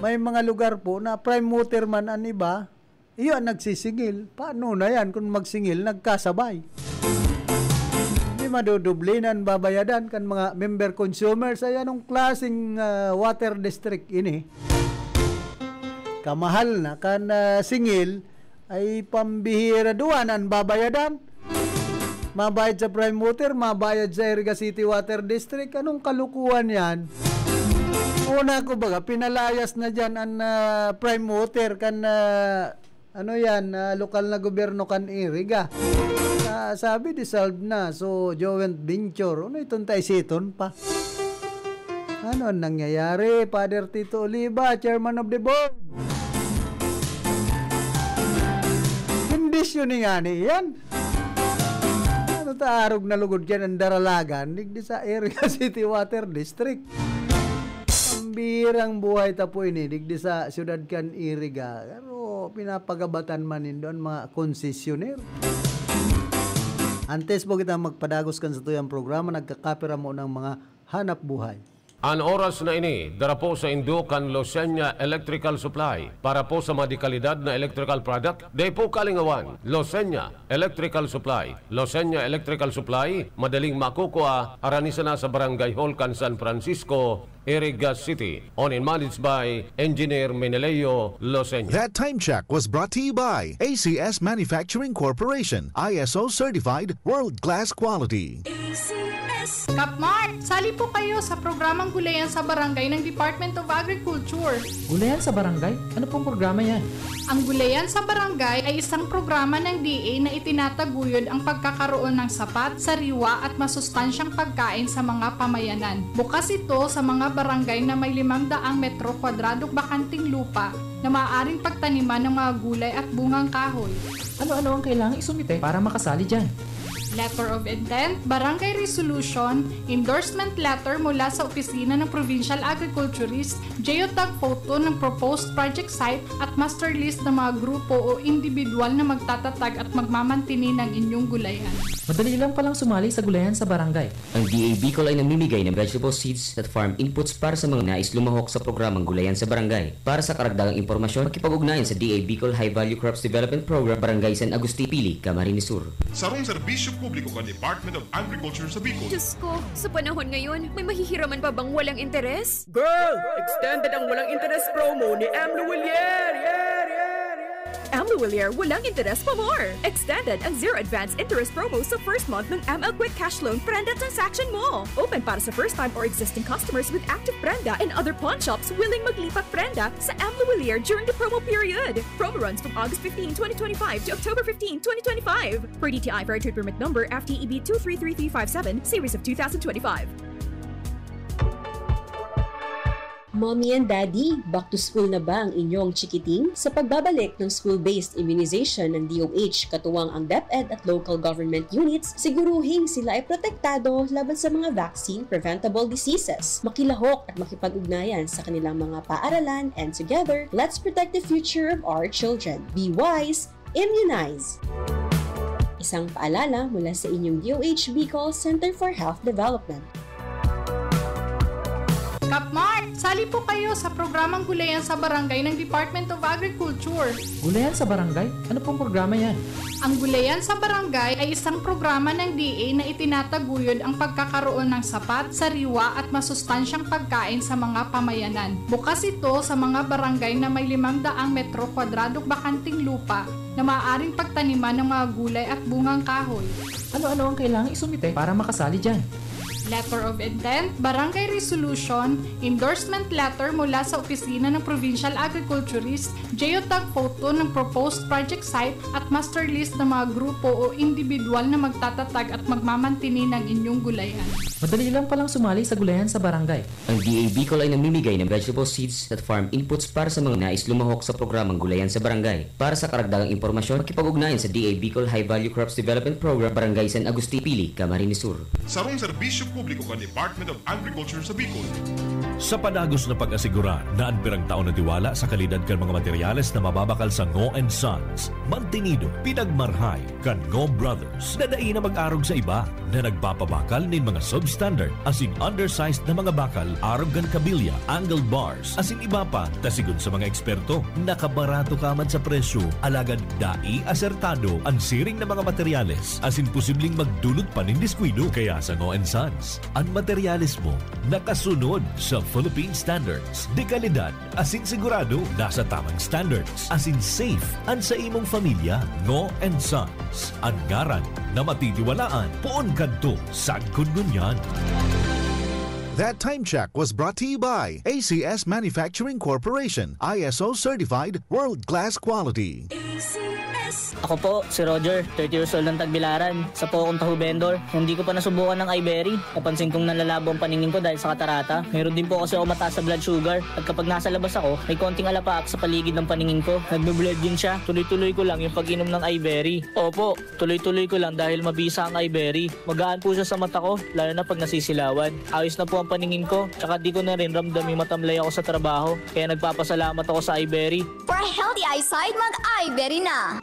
May mga lugar po na prime water man ang iba, iyo ang nagsisingil. Paano na yan kung magsingil, nagkasabay? Hindi madudublinan, babayadan kan mga member consumers. Ay anong klaseng water district ini? kamahal na kan singil ay pambihira duwan ang babayadan. Mabayad sa Prime Water, mabayad sa Iriga City Water District. Anong kalukuhan yan? Una ko baga, pinalayas na dyan ang Prime Water kan lokal na gobyerno kan Iriga. Sabi dissolved na, so joint venture. Ano itong taisiton pa? Ano ang nangyayari? Father Tito Oliva, Chairman of the Board. Conditioning ani yan. Ano taarog na lugod yan ang daralagan digdi sa Iriga City Water District. Pambirang buhay tapo ini digdi sa siyudad kan Iriga. Pero pinapagabatan manin doon mga konsesyonero. Antes po kita magpadagos kan sa tuyang programa, nagkakapira mo ng mga hanap buhay. Ang oras na ini, dara po sa Indukan Losenya Electrical Supply para po sa madikalidad na electrical product. Day po kalingawan, Losenya Electrical Supply. Losenya Electrical Supply, madaling makukuha, aranisa na sa Barangay Hall, kan San Francisco, Iriga City. Owned and managed by Engineer Meneleo Losenya. That time check was brought to you by ACS Manufacturing Corporation, ISO certified, world-class quality. Kapmart, sali po kayo sa programang Gulayan sa Barangay ng Department of Agriculture. Gulayan sa Barangay? Ano pong programa yan? Ang Gulayan sa Barangay ay isang programa ng DA na itinataguyod ang pagkakaroon ng sapat, sariwa at masustansyang pagkain sa mga pamayanan. Bukas ito sa mga barangay na may 500 metro kwadradong bakanting lupa na maaaring pagtaniman ng mga gulay at bungang kahoy. Ano-ano ang kailangang isumite para makasali dyan? Letter of Intent, Barangay Resolution, Endorsement Letter mula sa Opisina ng Provincial Agriculturist, geotag photo ng proposed project site at master list ng mga grupo o individual na magtatatag at magmamantini ng inyong gulayan. Madali lang palang sumali sa Gulayan sa Barangay. Ang DA Bicol ay namimigay ng vegetable seeds at farm inputs para sa mga nais lumahok sa programang Gulayan sa Barangay. Para sa karagdagang impormasyon, makipag-ugnayan sa DA Bicol High Value Crops Development Program, Barangay San Agustin Pili, Camarines Sur. Sarong serbisyo publiko ka Department of Agriculture sa Bicol. Diyos ko, sa panahon ngayon, may mahihiraman pa bang walang interes? Girl, extended ang walang interes promo ni Amlo Willier! Amlo Willier, walang interest pa more! Extended ang zero advance interest promo sa first month ng ML Quick Cash Loan Prenda transaction mo. Open para sa first time or existing customers with active Prenda and other pawn shops willing maglipat Prenda sa Amlo Willier during the promo period. Promo runs from August 15, 2025 to October 15, 2025. Per DTI Fair Trade Permit Number FTEB 233357, Series of 2025. Mommy and Daddy, back to school na ba ang inyong chikiting? Sa pagbabalik ng school-based immunization ng DOH, katuwang ang DepEd at local government units, siguruhing sila ay protektado laban sa mga vaccine-preventable diseases. Makilahok at makipag-ugnayan sa kanilang mga paaralan, and together, let's protect the future of our children. Be wise, immunize! Isang paalala mula sa inyong DOH Bicol Center for Health Development. Kapmart, sali po kayo sa programang Gulayan sa Barangay ng Department of Agriculture. Gulayan sa Barangay? Ano pong programa yan? Ang Gulayan sa Barangay ay isang programa ng DA na itinataguyod ang pagkakaroon ng sapat, sariwa at masustansyang pagkain sa mga pamayanan. Bukas ito sa mga barangay na may 500 metro kwadradong bakanting lupa na maaaring pagtaniman ng mga gulay at bungang kahoy. Ano-ano ang kailangang isumite para makasali dyan? Letter of Intent, Barangay Resolution, Endorsement Letter mula sa Opisina ng Provincial Agriculturist, geotag photo ng proposed project site at master list ng mga grupo o individual na magtatatag at magmamantini ng inyong gulayan. Madali lang palang sumali sa Gulayan sa Barangay. Ang DA Bicol ay namimigay ng vegetable seeds at farm inputs para sa mga nais lumahok sa programang Gulayan sa Barangay. Para sa karagdagang impormasyon, makipag-ugnayan sa DA Bicol High Value Crops Development Program, Barangay San Agustin Pili, Camarines Sur. Sarong serbisyo publiko ka Department of Agriculture sa Bicol. Sa padagos na pag-asigura na ang pirang taon na tiwala sa kalidad kan mga materyales na mababakal sa Ngo & Sons, mantinido, pinagmarhay kan Ngo Brothers, nadai na mag-arog sa iba na nagpapabakal nin mga substandard as in undersized na mga bakal, arog kan kabilya, angled bars, as in iba pa, tasigon sa mga eksperto, nakabarato kaman sa presyo, alagad dai asertado ang siring na mga materyales, as in posibleng magdulot pa nin diskwido, kaya para sa Ngo & Sons. Ang materyalismo nakasunod sa Philippine standards. Dekalidad asin sigurado nasa tamang standards. Asin safe ang sa imong familia. Ngo & Sons. Ang ngaran na matitiwalaan. Poon kadto sad kun ngunyan. That time check was brought to you by ACS Manufacturing Corporation, ISO certified world-class quality. Ako po, si Roger, 30 years old ng Tagbilaran. Sa po akong taho vendor. Hindi ko pa nasubukan ng iBerry. Napansin kong nalalabo ang paningin ko dahil sa katarata. Meron din po kasi ako mataas sa blood sugar. At kapag nasa labas ako, may konting alapaak sa paligid ng paningin ko. Nagbe-bled din siya. Tuloy-tuloy ko lang yung pag-inom ng iBerry. Opo, tuloy-tuloy ko lang dahil mabisa ang iBerry. Magaan po siya sa mata ko, lalo na pag nasisilawan. Ayos na po ang paningin ko. Tsaka di ko na rin ramdam yung matamlay ako sa trabaho. Kaya nagpapasalamat ako sa iBerry. For a healthy eyesight, mag-iBerry na!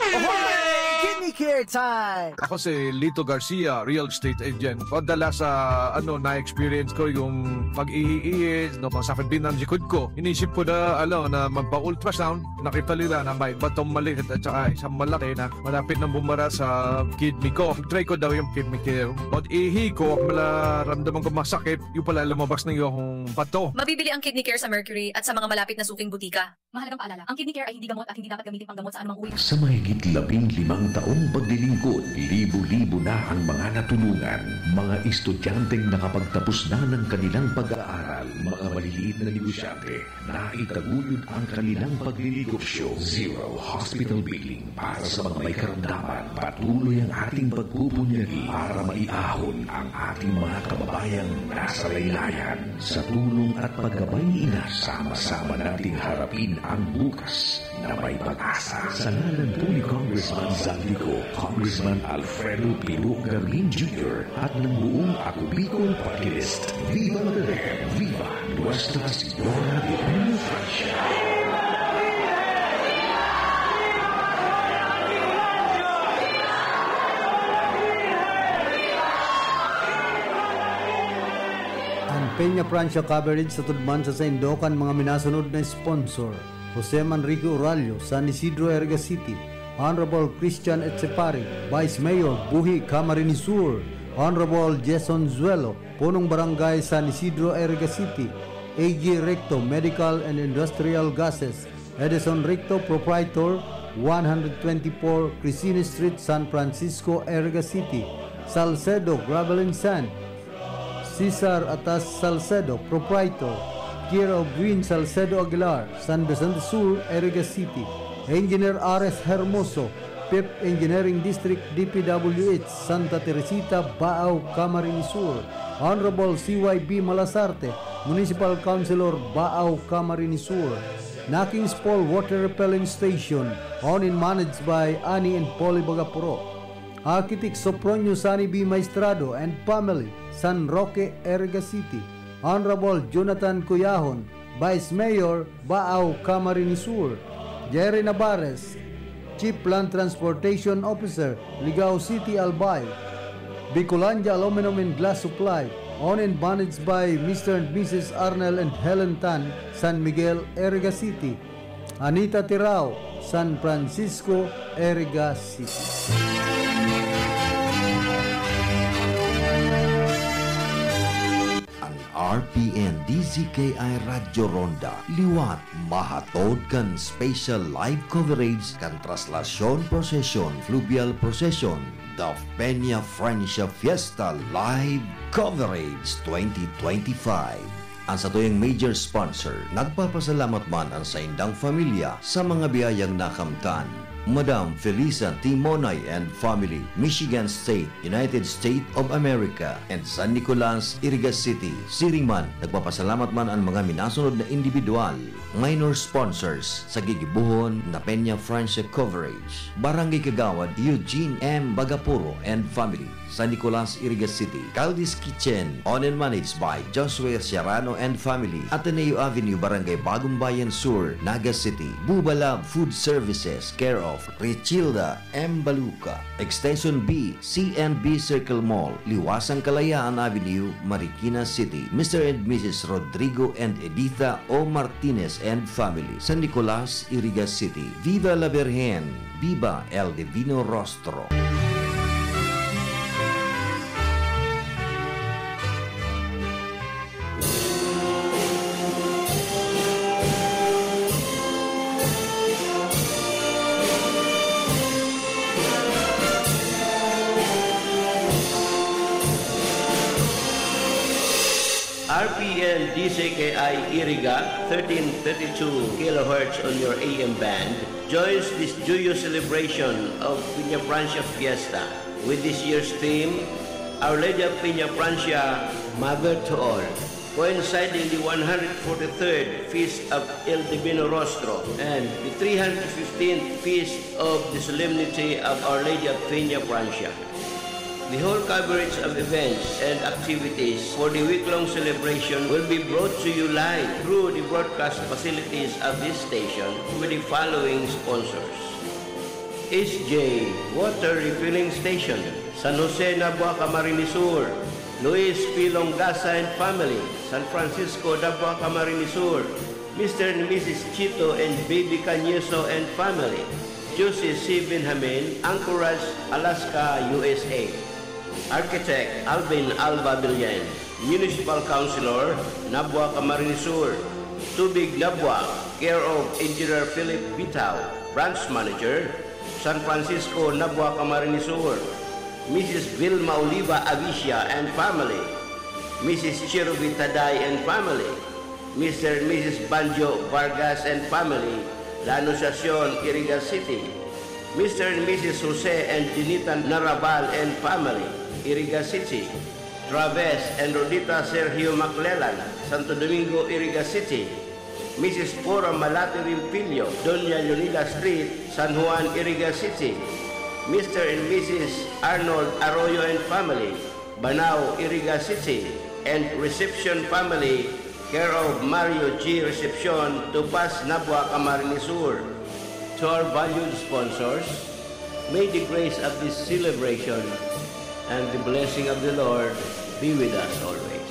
Kidney Care Time! Ako si Lito Garcia, real estate agent. Padala sa na-experience ko yung pag-iiis, pasakit din ng likod ko. Inisip ko na, na magpa-ultrasound. Nakita nila na may batong maliit at saka isang malaki na malapit na bumara sa kidney ko. Try ko daw yung kidney care. Pag-ihi ko, ramdaman ko masakit, yung pala lumabas na yung bato. Mabibili ang Kidney Care sa Mercury at sa mga malapit na suking butika. Mahalagang paalala, ang Kidney Care ay hindi gamot at hindi dapat gamitin panggamot sa anumang uri. Sa mahigit 15 taong paglilingkod, libo-libo na ang mga natulungan. Mga estudyanteng nakapagtapos na ng kanilang pag-aaral, mga maliliit na negosyante, na itaguyod ang kanilang paglilingkopsyo. Zero hospital billing para sa mga may karamdaman. Patuloy ang ating pagpupunyagi para maiahon ang ating mga kababayang nasa laylayan. Sa tulong at paggabay ni Ina, sama-sama nating harapin ang bukas na may pag-asa. Sa ngalan po ni Congressman Zaldico, Congressman Alfredo Pilo Garin Jr. at ng buong Ako Bicol Party List, Viva Madre, Viva Nuestra Señora de Nueva Francia. Ang Peña Francia coverage sa tudman sa Indocan mga minasunod na sponsor: Jose Manrique Uralio, San Isidro, Erga City; Honorable Christian Etsepari, Vice Mayor, Buhi, Camarines Sur; Honorable Jason Zuelo, Punong Barangay, San Isidro, Erga City; AG Recto, Medical and Industrial Gases; Edison Recto, Proprietor, 124 Crisine Street, San Francisco, Erga City; Salcedo Gravel and Sand; Cesar Atas Salcedo, Proprietor; Care of Green Salcedo Aguilar, San Vicente Sur, Erga City; Engineer R.S. Hermoso, PIP Engineering District, DPWH, Santa Teresita, Baao, Camarines Sur; Honorable C.Y.B. Malasarte, Municipal Councilor, Baao, Camarines Sur; Nakings Paul Water Repelling Station, owned and managed by Ani and Polly Bagapuro; Architect Sopronio Sani B. Maestrado and family, San Roque, Erga City; Honorable Jonathan Cuyahon, Vice Mayor, Baao, Camarines Sur; Jerry Navarez, Chief Land Transportation Officer, Ligao City, Albay; Bicolandia Aluminum and Glass Supply, owned and managed by Mr. and Mrs. Arnel and Helen Tan, San Miguel, Erga City; Anita Tirao, San Francisco, Erga City. RPN DZKI Radio Ronda liwat mahatod kan special live coverage kan traslasyon procession fluvial procession the Peña Francia Fiesta live coverage 2025. Ang sa tuyang major sponsor, nagpapasalamat man ang sa indang familia sa mga biyayang nakamtan. Madam Felisa Timonay and family, Michigan State, United States of America, and San Nicolas, Iriga City. Siringman, nagpapasalamat man ang mga minasunod na individual, minor sponsors sa gigibuhon na Peña Francia coverage. Barangay Kagawad, Eugene M. Bagapuro and family, San Nicolas, Iriga City. Caldi's Kitchen, owned and managed by Joshua Sierrano and family, Ateneo Avenue, Barangay Bagong Bayan Sur, Naga City. Bubalab Food Services, care of Richilda M. Baluca. Extension B, C&B Circle Mall, Liwasang Kalayaan Avenue, Marikina City. Mr. and Mrs. Rodrigo and Editha O. Martinez and family, San Nicolas, Iriga City. Viva la Virgen, Viva el Divino Rostro. RPN DCKI Iriga 1332 kHz on your AM band joins this joyous celebration of Piña Francia Fiesta with this year's theme, Our Lady of Piña Francia, Mother to All, coinciding the 143rd Feast of El Divino Rostro and the 315th Feast of the Solemnity of Our Lady of Piña Francia. The whole coverage of events and activities for the week-long celebration will be brought to you live through the broadcast facilities of this station with the following sponsors. SJ Water Refilling Station, San Jose, Nabua, Camarines Sur, Luis P. Longasa and Family, San Francisco, Nabua, Camarines Sur, Mr. and Mrs. Chito and Baby Cañeso and Family, Jose C. Benjamin, Anchorage, Alaska, USA. Architect Alvin Alba Bilyan, Municipal Councilor, Nabua, Camarines Sur, Tubig Nabua, care of Engineer Philip Bitao, Branch Manager, San Francisco, Nabua, Camarines Sur, Mrs. Vilma Oliva Avicia and Family, Mrs. Cherubi Taday and Family, Mr. and Mrs. Banjo Vargas and Family, La Anunciacion, Iriga City, Mr. and Mrs. Jose and Dinita Narabal and Family, Iriga City, Traves and Rodita Sergio Maclelan, Santo Domingo, Iriga City, Mrs. Cora Malate Rimpillo, Doña Leonida Street, San Juan, Iriga City, Mr. and Mrs. Arnold Arroyo and Family, Banao, Iriga City, and Reception Family, care of Mario G. Reception, Topas, Nabua, Camarines Sur. To our valued sponsors, may the grace of this celebration and the blessing of the Lord be with us always.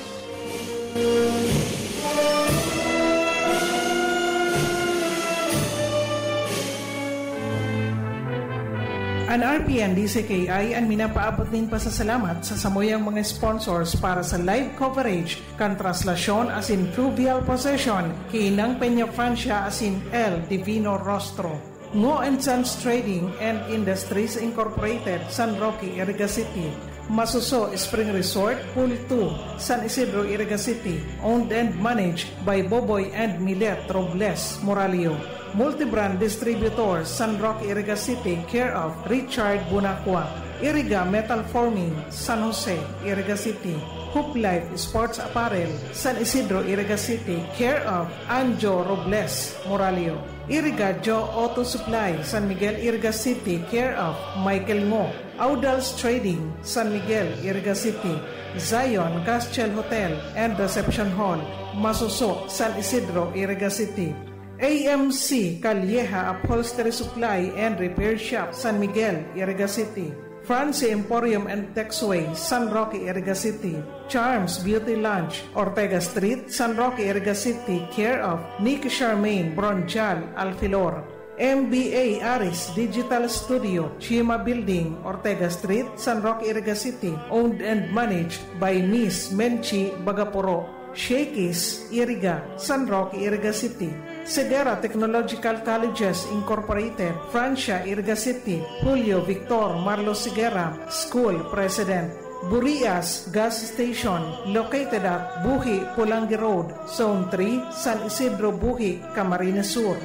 Ang RPN DCKI ang minapaabot din pasasalamat sa samuyang mga sponsors para sa live coverage kan traslasyon as in fluvial procession kinang Peña Francia as in El Divino Rostro. Ngo & Sons Trading and Industries Incorporated, San Roque, Iriga City. Masuso Spring Resort, Pool 2, San Isidro, Iriga City. Owned and managed by Boboy and Milet Robles, Moralio. Multibrand Distributor, San Roque, Iriga City, care of Richard Bunacua. Iriga Metal Forming, San Jose, Iriga City. Hoop Life Sports Apparel, San Isidro, Iriga City, care of Anjo Robles, Moralio. Iriga Joe Auto Supply, San Miguel, Iriga City, care of Michael Ngo. Audals Trading, San Miguel, Iriga City. Zion Castiel Hotel and Reception Hall, Masuso, San Isidro, Iriga City. AMC Calleja Upholstery Supply and Repair Shop, San Miguel, Iriga City. Francie Emporium and Texway, San Roque, Iriga City. Charms Beauty Lounge, Ortega Street, San Roque, Iriga City, care of Nick Charmaine Bronjal Alfilor. MBA Aris Digital Studio, Chima Building, Ortega Street, San Roque, Iriga City, owned and managed by Miss Menchi Bagaporo. Shakey's, Iriga, San Roque, Iriga City. Segura Technological Colleges Incorporated, Francia, Iriga City. Julio Victor Marlo Segura, School President. Burias Gas Station, located at Buhi, Pulangi Road, Zone 3, San Isidro, Buhi, Camarines Sur.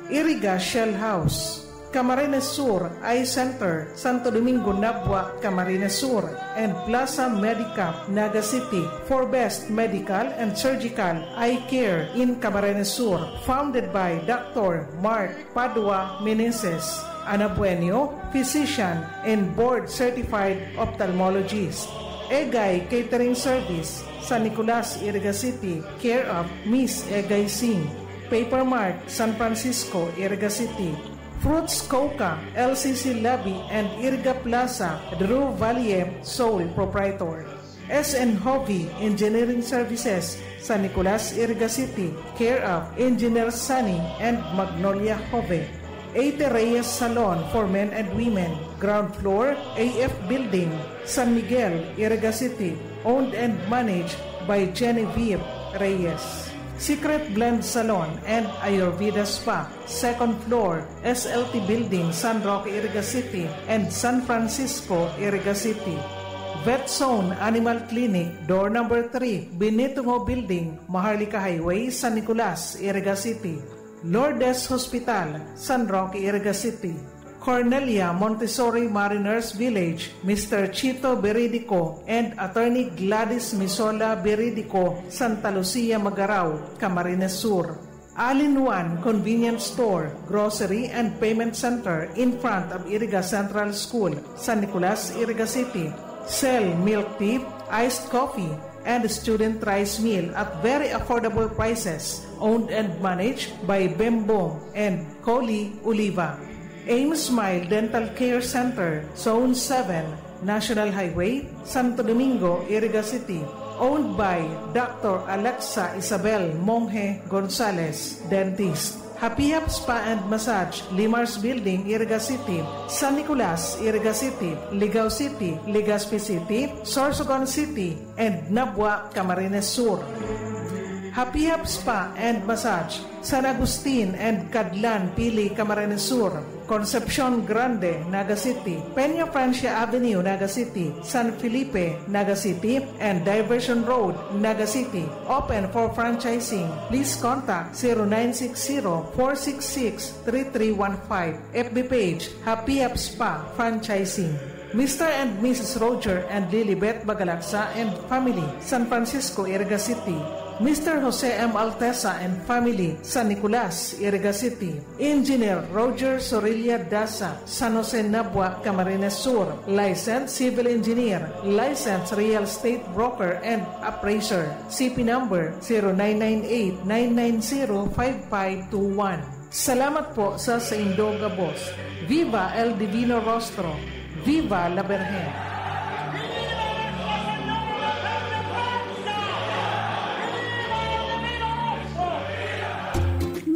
Iriga Shell House, Camarines Sur Eye Center, Santo Domingo, Nabua, Camarines Sur, and Plaza Medica, Naga City, for best medical and surgical eye care in Camarines Sur, founded by Dr. Mark Padua Meneses, Anabueno, physician and board-certified ophthalmologist. Egay Catering Service, San Nicolas, Iriga City, care of Miss Egay Singh. Papermark, San Francisco, Iriga City. Fruits Coca, LCC Lobby and Iriga Plaza, Drew Valle, sole proprietor. SN Hovey Engineering Services, San Nicolas, Iriga City, care of Engineer Sunny and Magnolia Hovey. Ate Reyes Salon for men and women, ground floor, AF Building, San Miguel, Iriga City, owned and managed by Genevieve Reyes. Secret Blend Salon and Ayurveda Spa, second floor, SLT Building, San Roque, Iriga City, and San Francisco, Iriga City. Vet Zone Animal Clinic, door number 3, Binitungo Building, Maharlika Highway, San Nicolas, Iriga City. Lourdes Hospital, San Roque, Iriga City. Cornelia Montessori Mariners Village, Mr. Chito Beridico and Attorney Gladys Misola Beridico, Santa Lucia, Magarao, Camarines Sur. All-in-One Convenience Store, Grocery and Payment Center in front of Iriga Central School, San Nicolas, Iriga City. Sell milk tea, iced coffee, and student rice meal at very affordable prices. Owned and managed by Bembo and Coli Oliva. Aim Smile Dental Care Center, Zone 7, National Highway, Santo Domingo, Iriga City. Owned by Dr. Alexa Isabel Monge Gonzalez, Dentist. Happy Hap Spa and Massage, Limars Building, Iriga City. San Nicolas, Iriga City. Ligao City, Legazpi City, Sorsogon City, and Nabwa, Camarines Sur. Happy Hap Spa and Massage, San Agustin and Cadlan, Pili, Camarines Sur. Concepcion Grande, Naga City. Peña Francia Avenue, Naga City. San Felipe, Naga City. And Diversion Road, Naga City. Open for franchising. Please contact 0960-466-3315. FB page, Happy Hap Spa Franchising. Mr. and Mrs. Roger and Lilibet Bagalaksa and family, San Francisco, Iriga City. Mr. Jose M. Altesa and family, San Nicolas, Iriga City. Engineer Roger Sorilla Dasa, San Jose Nabwa, Camarines Sur. Licensed Civil Engineer, Licensed Real Estate Broker and Appraiser. CP number 0998-990-5521. Salamat po sa Indoga Boss. Viva El Divino Rostro. Viva la Virgen.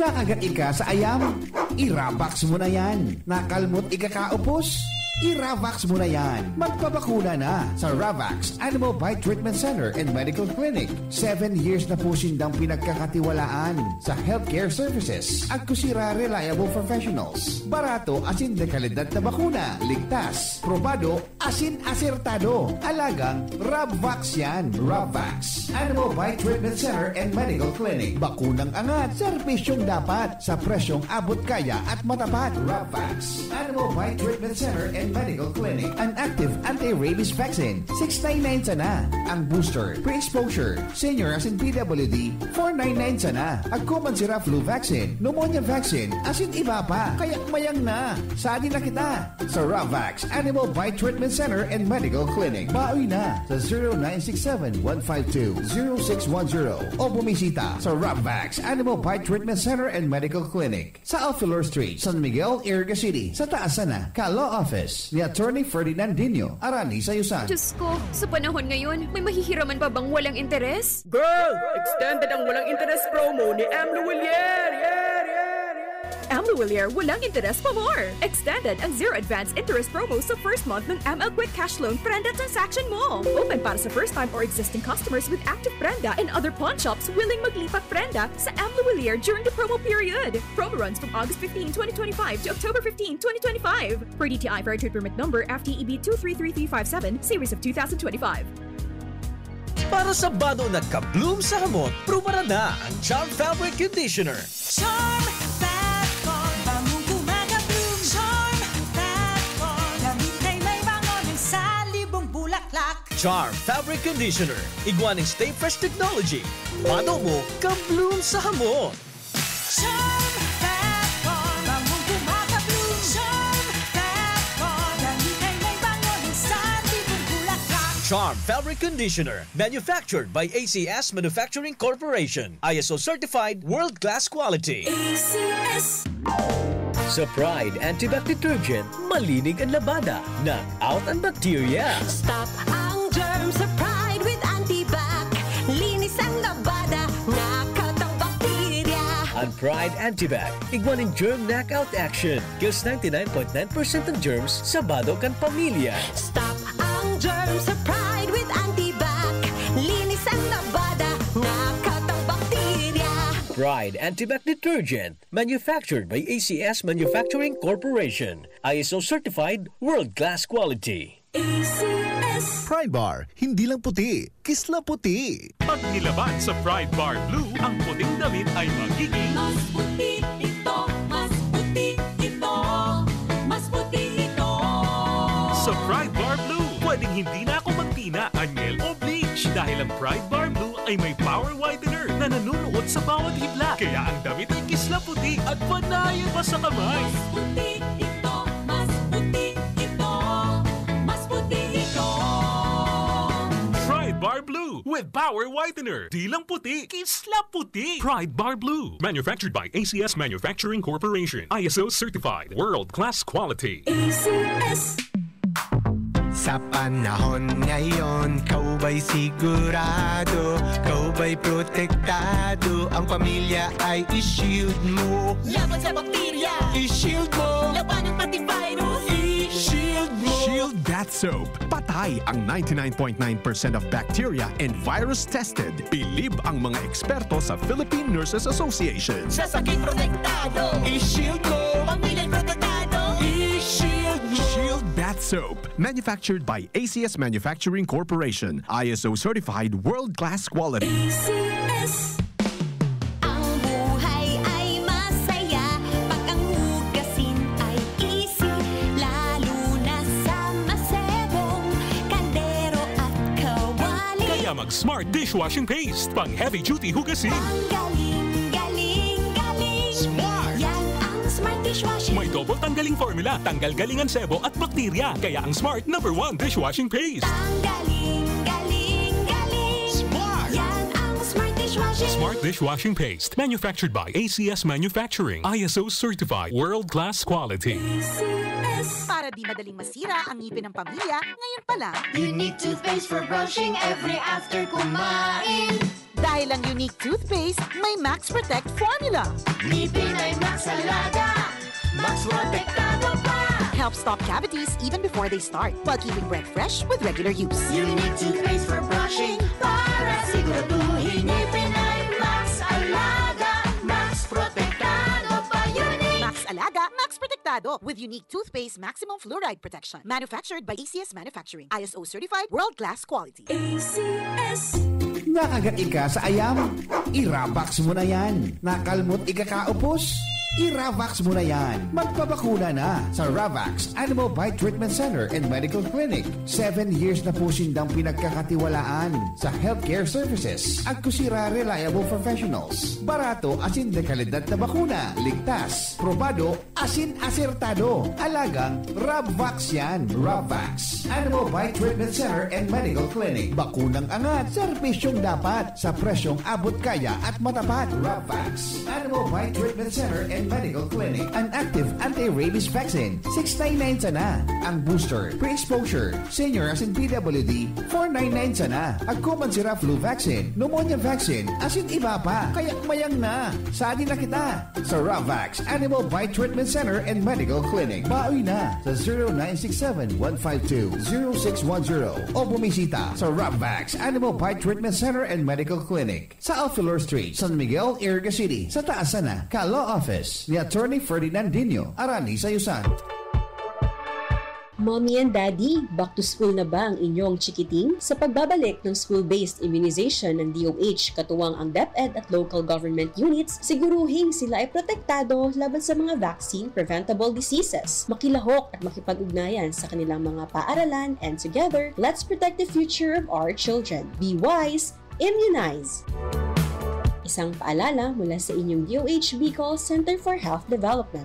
Nakagat ka sa ayam? I-Ravax mo na yan. Nakalmot ikakaupos? I-Ravax mo na yan. Magpabakuna na sa Ravax Animal Bite Treatment Center and Medical Clinic. 7 years na po sindang pinagkakatiwalaan sa healthcare services. At kusira reliable professionals. Barato asin de kalidad na bakuna. Ligtas. Probado asin asertado. Alagang Ravax yan. Ravax Animal Bite Treatment Center and Medical Clinic. Bakunang angat. Serbisyong dapat sa presyong abot kaya at matapat. Ravax Animal Bite Treatment Center and Medical Clinic. An active anti-rabies vaccine, $699 sana. Ang booster, pre-exposure, senior as in PWD, $499 sana. Agkuman sira flu vaccine, pneumonia vaccine, as in iba pa. Kaya mayang na. Saan na kita? Sa Ravax Animal Bite Treatment Center and Medical Clinic. Baoy na sa 0967-152-0610 o bumisita sa Ravax Animal Bite Treatment Center and Medical Clinic sa Alfilor Street, San Miguel, Iriga City. Sa taas na, Ka-Law Office ni Attorney Ferdinand Dino, Arani, Sayusan. Diyos ko, sa panahon ngayon, may mahihiraman pa bang walang interes? Girl, extended ang walang interest promo ni Amlo Willier. Amlo Willier, walang interes pa more. Extended ang zero advance interest promo sa first month ng ML Quick Cash Loan Prenda transaction mo. Open para sa first time or existing customers with active Prenda and other pawn shops willing maglipat Prenda sa Amlo Willier during the promo period. Promo runs from August 15, 2025 to October 15, 2025. Per DTI Fair Trade Permit Number FTEB 233357, Series of 2025. Para sa bado na ka-bloom sa hamon, pruba na ang Charm Fabric Conditioner. Charm Fatcon, bangong kumaga-bloom. Charm Fatcon, gamit ay may bango ng salibong bulaklak. Charm Fabric Conditioner, igwaning Stay Fresh Technology. Bado mo, ka-bloom sa hamon. Charm Fatcon, bangong kumaga-bloom. Charm Fatcon, gamit ay may bango ng salibong bulaklak. Charm Fabric Conditioner, manufactured by ACS Manufacturing Corporation. ISO certified, world-class quality. ACS. Sa Pride Antibac Detergent, malinig ang labada. Knock out ang bacteria. Stop ang germs sa Pride with Antibac. Linis ang labada, knockout ang bakterya. Ang Pride Antibac, igwaning germ knockout action. Kills 99.9% ng germs sa bado kan pamilya. Stop ang germs sa Pride with Antibac. Linis ang labada, knockout ang bakterya. Pride Antibac Detergent, manufactured by ACS Manufacturing Corporation. ISO certified, world-class quality. ACS. Pride Bar, hindi lang puti, kisla puti. Pag nilaban sa Pride Bar Blue, ang puting damit ay magiging Mas puti ito, mas puti ito, mas puti ito. sa Pride Bar Blue. Pwedeng hindi na ako magtina, anyel o bleach dahil ang Pride Bar Blue ay may power whitener na nanunuot sa bawat hibla. Kaya ang damit ay kisla puti at panayan pa sa kamay. Mas puti ito, mas puti ito, mas puti ito. Pride Bar Blue with power whitener. Di lang puti, kisla puti. Pride Bar Blue. Manufactured by ACS Manufacturing Corporation. ISO certified. World-class quality. ACS. Sa panahon ngayon, kau ba'y sigurado? Kau ba'y protektado? Ang pamilya ay i-shield mo. Laban sa bakterya, I-shield mo. labanan pati virus. I-shield mo. Shield Bath Soap. Patay ang 99.9% of bacteria and virus tested. Bilib ang mga eksperto sa Philippine Nurses Association. Sa sakit protektado, I-shield mo. pamilya'y protektado. I-shield mo. Shield Bath Soap. Manufactured by ACS Manufacturing Corporation. ISO certified world-class quality. ACS. Ang buhay ay masaya pag ang hugasin ay easy, lalo na sa masebong kaldero at kawali. Kaya mag-Smart Dishwashing Paste. Pang heavy-duty hugasin. Ang galing, galing, galing. Smart. Yan ang Smart Dishwashing. May double tanggaling formula. Tanggal galingan sebo at bakterya. Kaya ang Smart #1 Dishwashing Paste. Ang galing, galing, galing. Smart. Yan ang Smart Dishwashing. Smart Dishwashing Paste. Manufactured by ACS Manufacturing. ISO certified. World-class quality. ACS. Para di madaling masira ang ngipin ng pamilya, ngayon pa lang. Unique toothpaste for brushing every after kumain. Dahil ang unique toothpaste, may Max Protect formula. Ngipin ay Max Alaga, Max Protektado pa. Helps stop cavities even before they start, while keeping breath fresh with regular use. Unique toothpaste for brushing para siguraduhin ngipin ay Max Alaga, Max Protektado pa. Unique Max Alaga, Max Protectado with unique toothpaste maximum fluoride protection. Manufactured by ACS Manufacturing. ISO certified world-class quality. ACS. Nakagati ka sa ayam? I-Ravax mo na yan. Nakalmot ikakaupos? I-Ravax mo na yan. Magpabakuna na sa Ravax Animal Bite Treatment Center and Medical Clinic. 7 years na po sindang pinagkakatiwalaan sa healthcare services. At kusira reliable professionals. Barato asin de kalidad na bakuna. Ligtas, probado, asin asertado. Alagang Ravax yan. Ravax Animal Bite Treatment Center and Medical Clinic. Bakunang angat, serbisyong dapat sa presyong abot kaya at matapat. Ravax Animal Bite Treatment Center and Medical Clinic. An active anti-rabies vaccine. $699 sana. Ang booster, pre-exposure, senior as in PWD, $499 sana. Agkuman sira flu vaccine, pneumonia vaccine, as in iba pa. Kayak mayang na. Sadi na kita sa Ravax Animal Bite Treatment Center and Medical Clinic. Baoy na sa 0967-152-0610 o bumisita sa Ravax Animal Bite Treatment Center and Medical Clinic sa Alfilor Street, San Miguel, Iriga City. Sa taas na, Ka-Law Office ni Attorney Ferdinand Dino, Arani, Sayusan. Mommy and Daddy, back to school na ba ang inyong chikiting? Sa pagbabalik ng school-based immunization ng DOH, katuwang ang DepEd at local government units, siguruhing sila ay protektado laban sa mga vaccine-preventable diseases. Makilahok at makipag-ugnayan sa kanilang mga paaralan, and together, let's protect the future of our children. Be wise, immunize! Isang paalala mula sa inyong DOH Bicol Center for Health Development.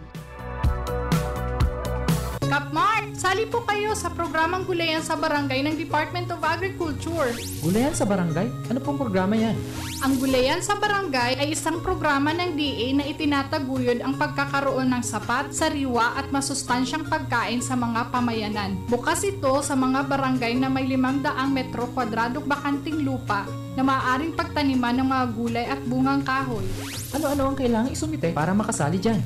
Kapmart, sali po kayo sa programang Gulayan sa Barangay ng Department of Agriculture. Gulayan sa Barangay? Ano pong programa yan? Ang Gulayan sa Barangay ay isang programa ng DA na itinataguyod ang pagkakaroon ng sapat, sariwa at masustansyang pagkain sa mga pamayanan. Bukas ito sa mga barangay na may 500 metro kwadradong bakanting lupa na maaaring pagtaniman ng mga gulay at bungang kahoy. Ano-ano ang kailangang isumite para makasali dyan?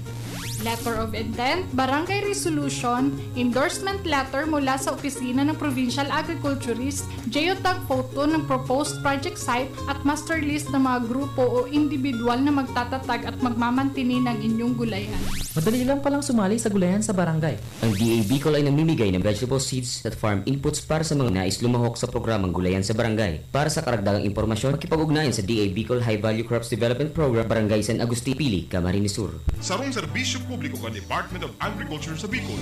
letter of intent, barangay resolution, endorsement letter mula sa opisina ng Provincial Agriculturist, geotag photo ng proposed project site at master list ng mga grupo o individual na magtatatag at magmamantini ng inyong gulayan. Madali lang palang sumali sa gulayan sa barangay. Ang DA Bicol ay namimigay ng vegetable seeds at farm inputs para sa mga nais lumahok sa programang Gulayan sa Barangay. Para sa karagdagang impormasyon, makipag-ugnayan sa DA Bicol High Value Crops Development Program, Barangay San Agustin, Pili, Camarines Sur. Sarong serbisyo publiko ka Department of Agriculture sa Bicol.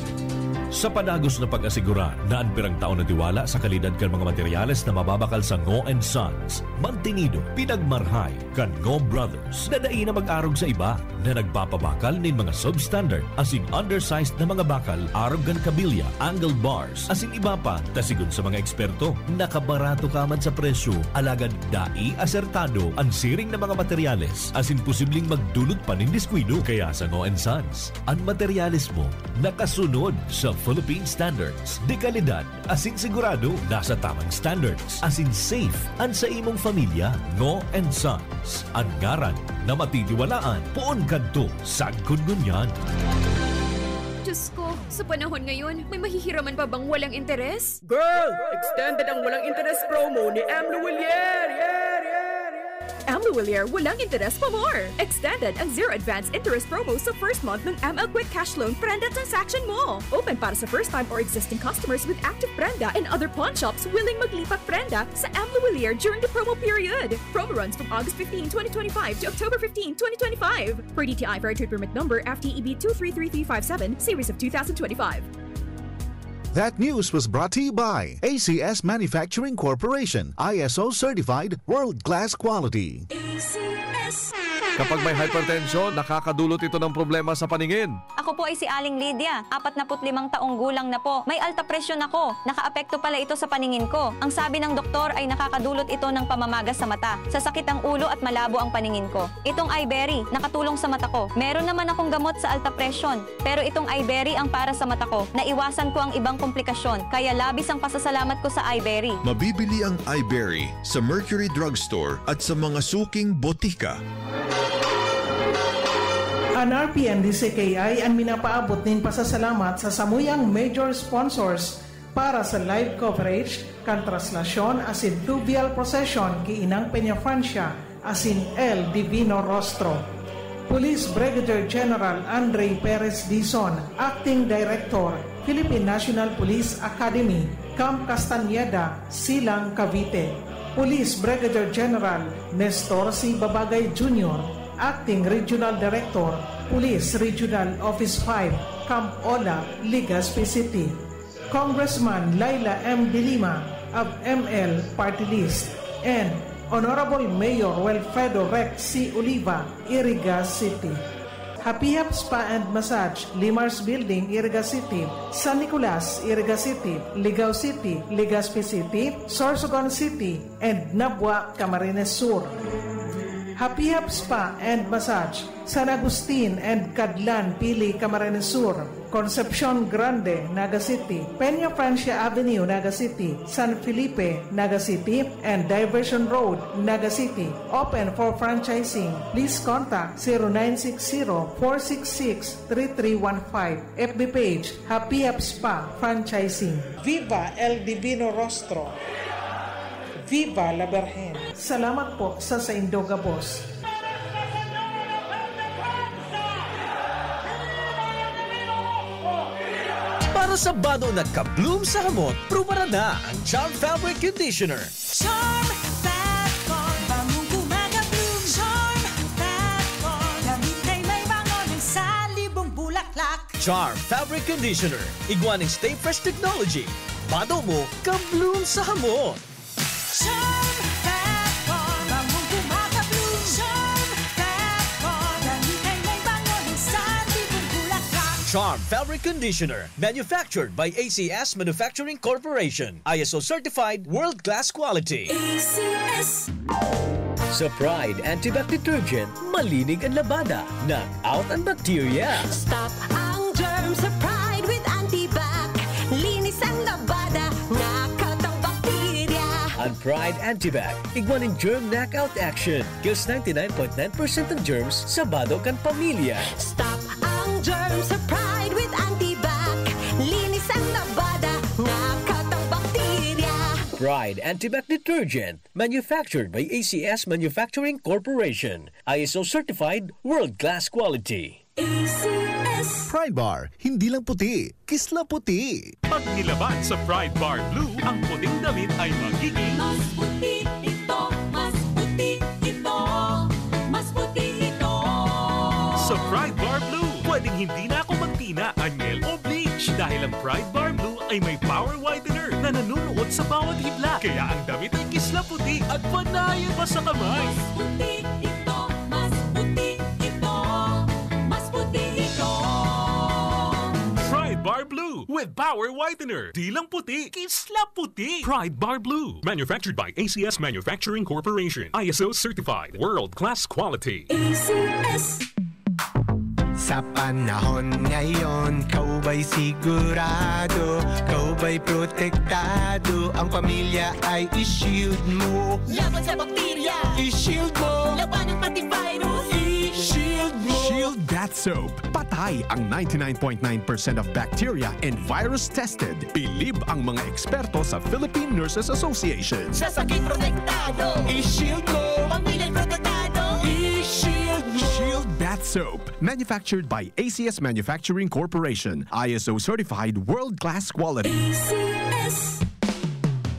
Sa padagos na pag-asigura na ang pirang taon na tiwala sa kalidad kan mga materyales na mababakal sa Ngo & Sons, mantinido, pinagmarhay kan Ngo Brothers, nadai na mag-arog sa iba na nagpapabakal nin mga substandard as in undersized na mga bakal, arog kan kabilya, angled bars, as in iba pa, tasigon sa mga eksperto, nakabarato kaman sa presyo, alagad dai asertado ang siring na mga materyales, as in posibleng magdulot pa nin diskwido. Kaya sa Ngo & Sons, ang materyales mo nakasunod sa Philippine standards. De kalidad, as in sigurado, nasa tamang standards, as in safe, ang sa imong pamilya. Ngo & Sons, ang ngaran na matitiwalaan, poon kadto sad kun ngunyan. Diyos ko, sa panahon ngayon, may mahihiraman pa bang walang interes? Girl, extended ang walang interest promo ni Amlo Willier. Amlo Willier, walang interes pa more! Extended ang zero advance interest promo sa first month ng ML Quick Cash Loan Prenda transaction mo. Open para sa first-time or existing customers with active Prenda and other pawn shops willing maglipat Prenda sa Amlo Willier during the promo period. Promo runs from August 15, 2025 to October 15, 2025. Per DTI Fair Trade Permit Number FTEB 233357, Series of 2025. That news was brought to you by ACS Manufacturing Corporation, ISO certified world-class quality. Kapag may hypertension, nakakadulot ito ng problema sa paningin. Ako po ay si Aling Lydia, 45 taong gulang na po. May alta presyon ako. Nakaapekto pala ito sa paningin ko. Ang sabi ng doktor ay nakakadulot ito ng pamamagas sa mata. Sasakit ang ulo at malabo ang paningin ko. Itong iBerry, nakatulong sa mata ko. Meron naman akong gamot sa alta presyon. Pero itong iBerry ang para sa mata ko. Naiwasan ko ang ibang komplikasyon. Kaya labis ang pasasalamat ko sa iBerry. Mabibili ang iBerry sa Mercury Drugstore at sa mga suking botika. Ang RPNDCKI ang minapaabot din pasasalamat sa samuyang major sponsors para sa live coverage kan traslasyon as in fluvial procession ki Inang Peña Francia as in El Divino Rostro. Police Brigadier General Andre Perez Dizon, Acting Director, Philippine National Police Academy, Camp Castañeda, Silang, Cavite. Police Brigadier General Nestor C. Babagay Jr., Acting Regional Director, Police Regional Office 5, Camp Ola, Legazpi City. Congressman Laila M. De Lima of ML Party List and Honorable Mayor Wilfredo Rex C. Oliva, Iriga City. Happy Hap Spa and Massage, Limars Building, Iriga City, San Nicolas, Iriga City, Ligao City, Legazpi City, Sorsogon City, and Nabwa, Camarines Sur. Happy Hap Spa and Massage, San Agustin and Cadlan, Pili, Camarines Sur, Concepcion Grande, Naga City, Peña Francia Avenue, Naga City, San Felipe, Naga City, and Diversion Road, Naga City. Open for franchising. Please contact 0960-466-3315. FB page, Happy Hap Spa Franchising. Viva El Divino Rostro! Viva la Virgen! Salamat po sa Indoga Boss. Para sa bado na ka-bloom sa hamot, prumara na ang Charm Fabric Conditioner. Charm Fatcon, bangong gumagabloom. Charm Fatcon, damit ay may bango ng salibong bulaklak. Charm Fabric Conditioner, igwaning Stay Fresh Technology. Bado mo, ka-bloom sa hamot. Charm Fatcon, bangong gumagabloom. Charm Fatcon, damit ay may bango ng salibong bulaklak. Charm Fabric Conditioner, manufactured by ACS Manufacturing Corporation. ISO certified world-class quality. ACS. Sa Pride Antibac Detergent, malinig ang labada. Knock out ang bacteria. Stop ang germs sa Pride with Antibac. Linis ang labada, knockout ang bakterya. Ang Pride Antibac, igwaning germ knockout action. Kills 99.9% ng germs sa bado kan pamilya. Stop ang ang germs sa Pride with Antibac. Linis ang labada, nakatang bakterya. Pride Antibac Detergent, manufactured by ACS Manufacturing Corporation. ISO certified, world-class quality. ACS. Pride Bar, hindi lang puti, kisla puti. Pag nilaban sa Pride Bar Blue, ang puting damit ay magiging Mas puti ito, mas puti ito, mas puti ito. sa Pride Bar Blue. Pwedeng hindi na ako magtina, anyel o bleach dahil ang Pride Bar Blue ay may power whitener na nanunuot sa bawat hibla. Kaya ang damit ay kisla puti at panayan pa sa kamay. Mas puti ito, mas puti ito, mas puti ito. Pride Bar Blue with power whitener. Di lang puti, kisla puti. Pride Bar Blue. Manufactured by ACS Manufacturing Corporation. ISO certified. World-class quality. ACS. Sa panahon ngayon, kau ba'y sigurado? Kau ba'y protektado? Ang pamilya ay i-shield mo. Laban sa bakterya, I-shield mo. laban ng pati virus, I-shield mo. Shield Bath Soap. Patay ang 99.9% of bacteria and virus tested. Bilib ang mga eksperto sa Philippine Nurses Association. sa sakit protektado, I-shield mo. pamilya'y protektado, I-shield mo. Shield Bath Soap. Manufactured by ACS Manufacturing Corporation. ISO certified world-class quality. ACS.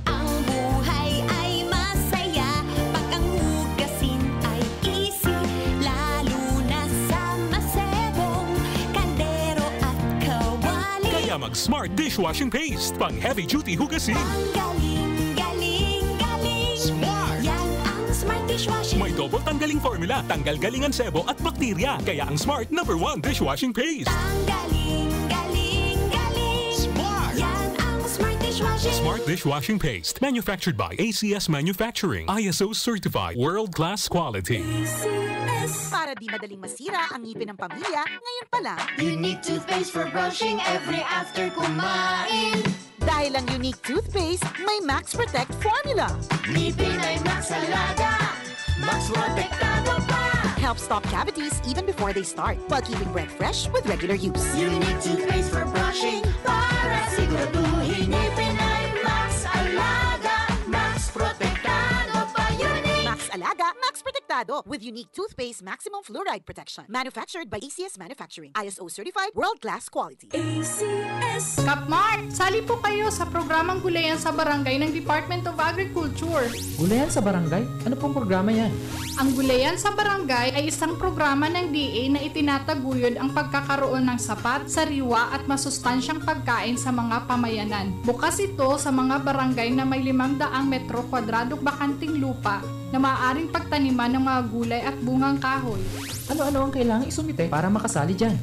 Ang buhay ay masaya pag ang hugasin ay easy, lalo na sa masebong kaldero at kawali. Kaya mag-smart dishwashing paste. Pang heavy-duty hugasin. Ang galing, galing, galing. Smart. Yan ang smart dishwashing. May double tanggaling formula. Tanggal galingan sebo at bakterya. Kaya ang Smart #1 dishwashing paste. Ang galing, galing, galing. Smart. Yan ang smart dishwashing. Smart dishwashing paste. Manufactured by ACS Manufacturing. ISO certified. World-class quality. ACS. Para di madaling masira ang ngipin ng pamilya, ngayon pa lang, Unique toothpaste for brushing every after kumain. dahil ang unique toothpaste, may Max Protect formula. Ngipin ay Max Alaga, Max Protektado pa. Helps stop cavities even before they start, while keeping breath fresh with regular use. Unique toothpaste for brushing para siguraduhin ngipin ay Max Alaga, Max Protektado pa. Unique. Max Alaga, Max Protectado with unique toothpaste maximum fluoride protection. Manufactured by ACS Manufacturing. ISO certified, world-class quality. ACS. Kapmart, sali po kayo sa programang Gulayan sa Barangay ng Department of Agriculture. Gulayan sa barangay? Ano pong programa yan? Ang Gulayan sa Barangay ay isang programa ng DA na itinataguyod ang pagkakaroon ng sapat, sariwa at masustansyang pagkain sa mga pamayanan. Bukas ito sa mga barangay na may 500 metro kwadradong bakanting lupa na maaaring pagtaniman ng mga gulay at bungang kahoy. Ano-ano ang kailangang isumite para makasali dyan?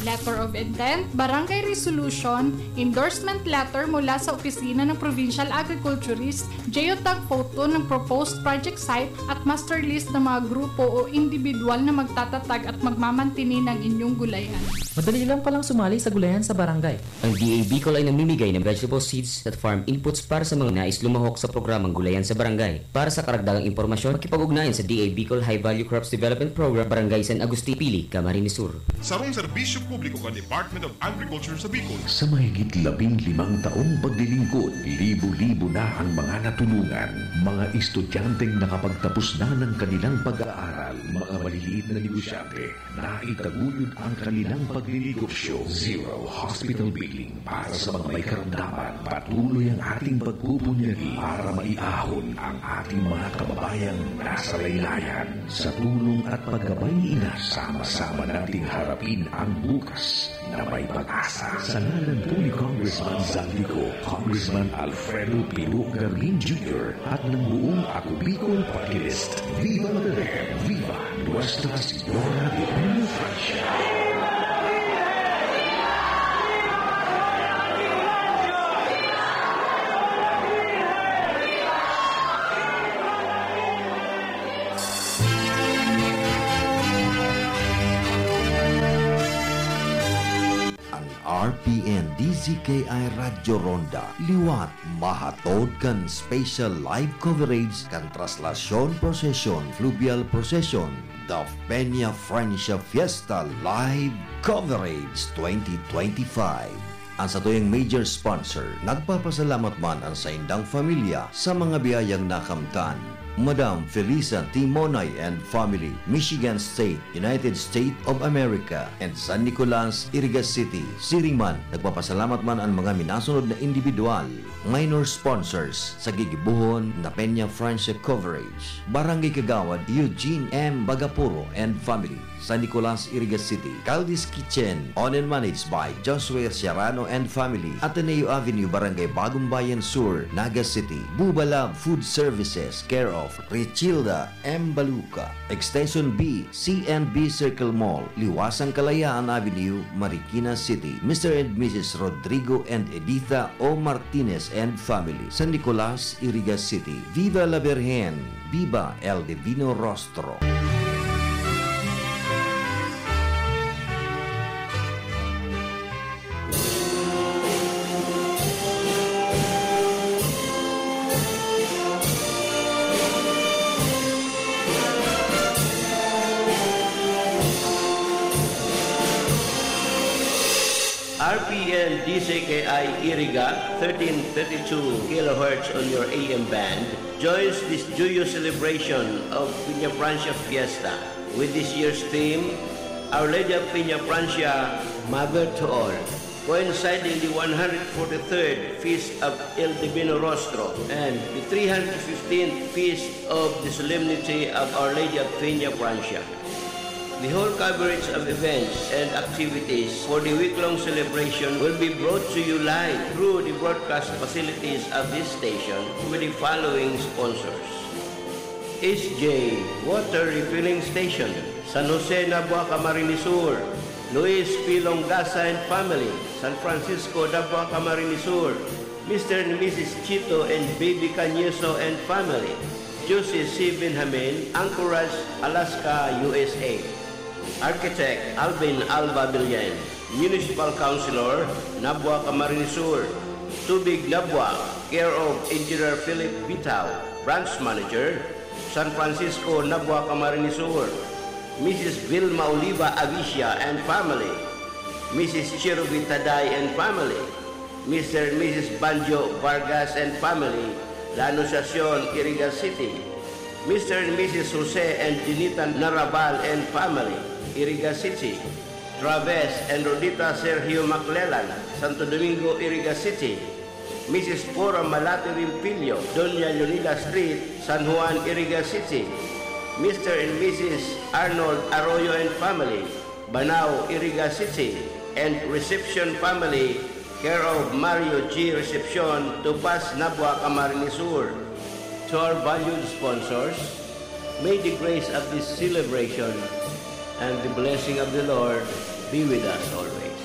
Letter of Intent, Barangay Resolution, Endorsement Letter mula sa Opisina ng Provincial Agriculturist, geotag photo ng proposed project site at master list ng mga grupo o individual na magtatatag at magmamantini ng inyong gulayan. Madali lang palang sumali sa Gulayan sa barangay. Ang DA Bicol ay namimigay ng vegetable seeds at farm inputs para sa mga nais lumahok sa programang Gulayan sa Barangay. Para sa karagdagang impormasyon, makipag-ugnayan sa DA Bicol High Value Crops Development Program, Barangay San Agustin Pili, Camarines Sur. Sarong serbisyo publiko ka Department of Agriculture sa Bicol. Sa mahigit 15 taong paglilingkod, libo-libo na ang mga natulungan. Mga estudyanteng nakapagtapos na ng kanilang pag-aaral, mga maliliit na negosyante na itaguyod ang kanilang pagnegosyo. Zero hospital billing para sa mga may karamdaman. Patuloy ang ating pagpupunyagi para maiahon ang ating mga kababayang nasa laylayan. Sa tulong at paggabay ni Ina, sama-sama nating harapin ang bukas na may pag-asa. Sa ngalan po ni Congressman Zaldico, Congressman Alfredo Pilo Gamin Jr. at ng buong Ako Bicol Party List. Viva Madre! Viva Nuestra Señora de Francia! RPN DZKI Radyo Ronda liwat mahatod kan special live coverage kan traslasyon procession fluvial procession the Peña Francia Fiesta live coverage 2025. Ang sa tuyong major sponsor, nagpapasalamat man ang sa indang familia sa mga biyayang nakamtan. Madam Felisa Timonay and family, Michigan State, United States of America, and San Nicolas, Irigas City. Siringman, nagpapasalamat man ang mga minasunod na individual, minor sponsors sa gigibuhon na Peña Francia coverage. Barangay Kagawad, Eugene M. Bagapuro and family, San Nicolas, Irigas City. Caldi's Kitchen, owned and managed by Joshua Sierrano and family, Ateneo Avenue, Barangay Bagong Bayan Sur, Naga City. Bubalab Food Services, care of Richilda M. Baluca. Extension B, C&B Circle Mall, Liwasang Kalayaan Avenue, Marikina City. Mr. and Mrs. Rodrigo and Editha O. Martinez and family, San Nicolas, Irigas City. Viva la Virgen, Viva el Divino Rostro. RPN DZKI Iriga 1332 kHz on your AM band joins this joyous celebration of Peña Francia Fiesta with this year's theme, Our Lady of Peña Francia, Mother to All, coinciding the 143rd Feast of El Divino Rostro and the 315th Feast of the Solemnity of Our Lady of Peña Francia. The whole coverage of events and activities for the week-long celebration will be brought to you live through the broadcast facilities of this station with the following sponsors. SJ Water Refilling Station, San Jose Nabua Camarines Sur, Luis P. Longasa and family, San Francisco Nabua Camarines Sur, Mr. and Mrs. Chito and Baby Cañeso and family, Jose C. Benjamin, Anchorage, Alaska, USA. Architect Alvin Alba Bilyan, Municipal Councilor, Nabua Camarines Sur. Tubig Nabua, care of Engineer Philip Bitao, Branch Manager, San Francisco, Nabua Camarines Sur. Mrs. Vilma Oliva Avicia and family, Mrs. Cherubi Taday and family, Mr. and Mrs. Banjo Vargas and family, La Anunciacion, Irigas City. Mr. and Mrs. Jose and Dinita Narabal and family, Irigas City. Traves and Rodita Sergio Maclelan, Santo Domingo, Irigas City. Mrs. Cora Malate Rimpillo, Doña Leonida Street, San Juan, Irigas City. Mr. and Mrs. Arnold Arroyo and family, Banao, Irigas City. And reception family, care of Mario G. Recepcion, Topaz, Nabua, Camarines Sur. To our valued sponsors, may the grace of this celebration and the blessing of the Lord be with us always.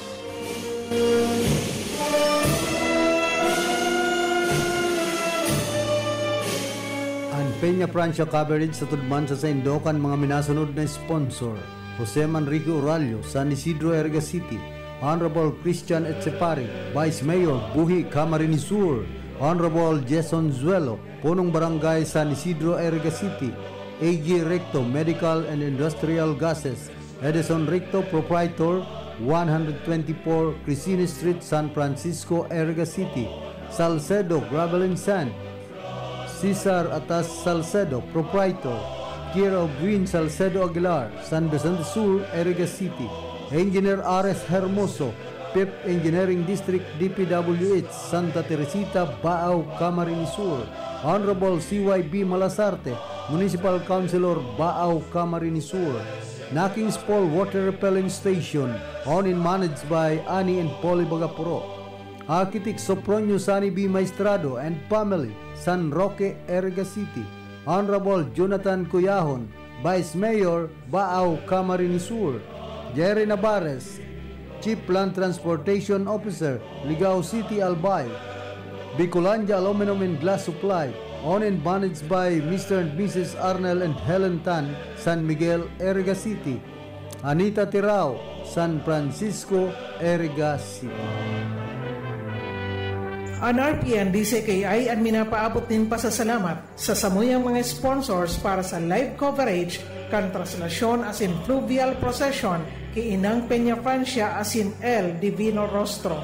Ang Peña Francia coverage sa tudman sa Indokan mga minasunod na sponsor: Jose Manrique Uralio, San Isidro, Irigas City. Honorable Christian Etchepari, Vice Mayor, Buhi, Camarines Sur. Honorable Jason Zuelo, Punong Barangay, San Isidro, Irigas City. AG Recto, Medical and Industrial Gases. Edison Recto, Proprietor, 124 Crisine Street, San Francisco, Irigas City. Salcedo, Gravel and Sand. Cesar Atas Salcedo, Proprietor. Care of Green Salcedo Aguilar, San Vicente Sur, Irigas City. Engineer R.S. Hermoso, PIP Engineering District, DPWH, Santa Teresita, Baao, Camarines Sur. Honorable CYB Malasarte, Municipal Councilor, Baao, Camarines Sur. Nakings Paul Water Repelling Station, owned and managed by Ani and Polly Bagapuro. Architect Sopronio Sani B. Maestrado and family, San Roque, Irigas City. Honorable Jonathan Cuyahon, Vice Mayor, Baao, Camarines Sur. Jerry Navarez, Chief Land Transportation Officer, Ligao City, Albay. Bicolandia Aluminum and Glass Supply, owned and managed by Mr. and Mrs. Arnel and Helen Tan, San Miguel, Irigas City. Anita Tirao, San Francisco, Irigas City. Ang RPN DCKI ang minapaabot din pasasalamat sa samuyang mga sponsors para sa live coverage kan traslasyon as in fluvial procession kay Inang Peña Francia as in El Divino Rostro.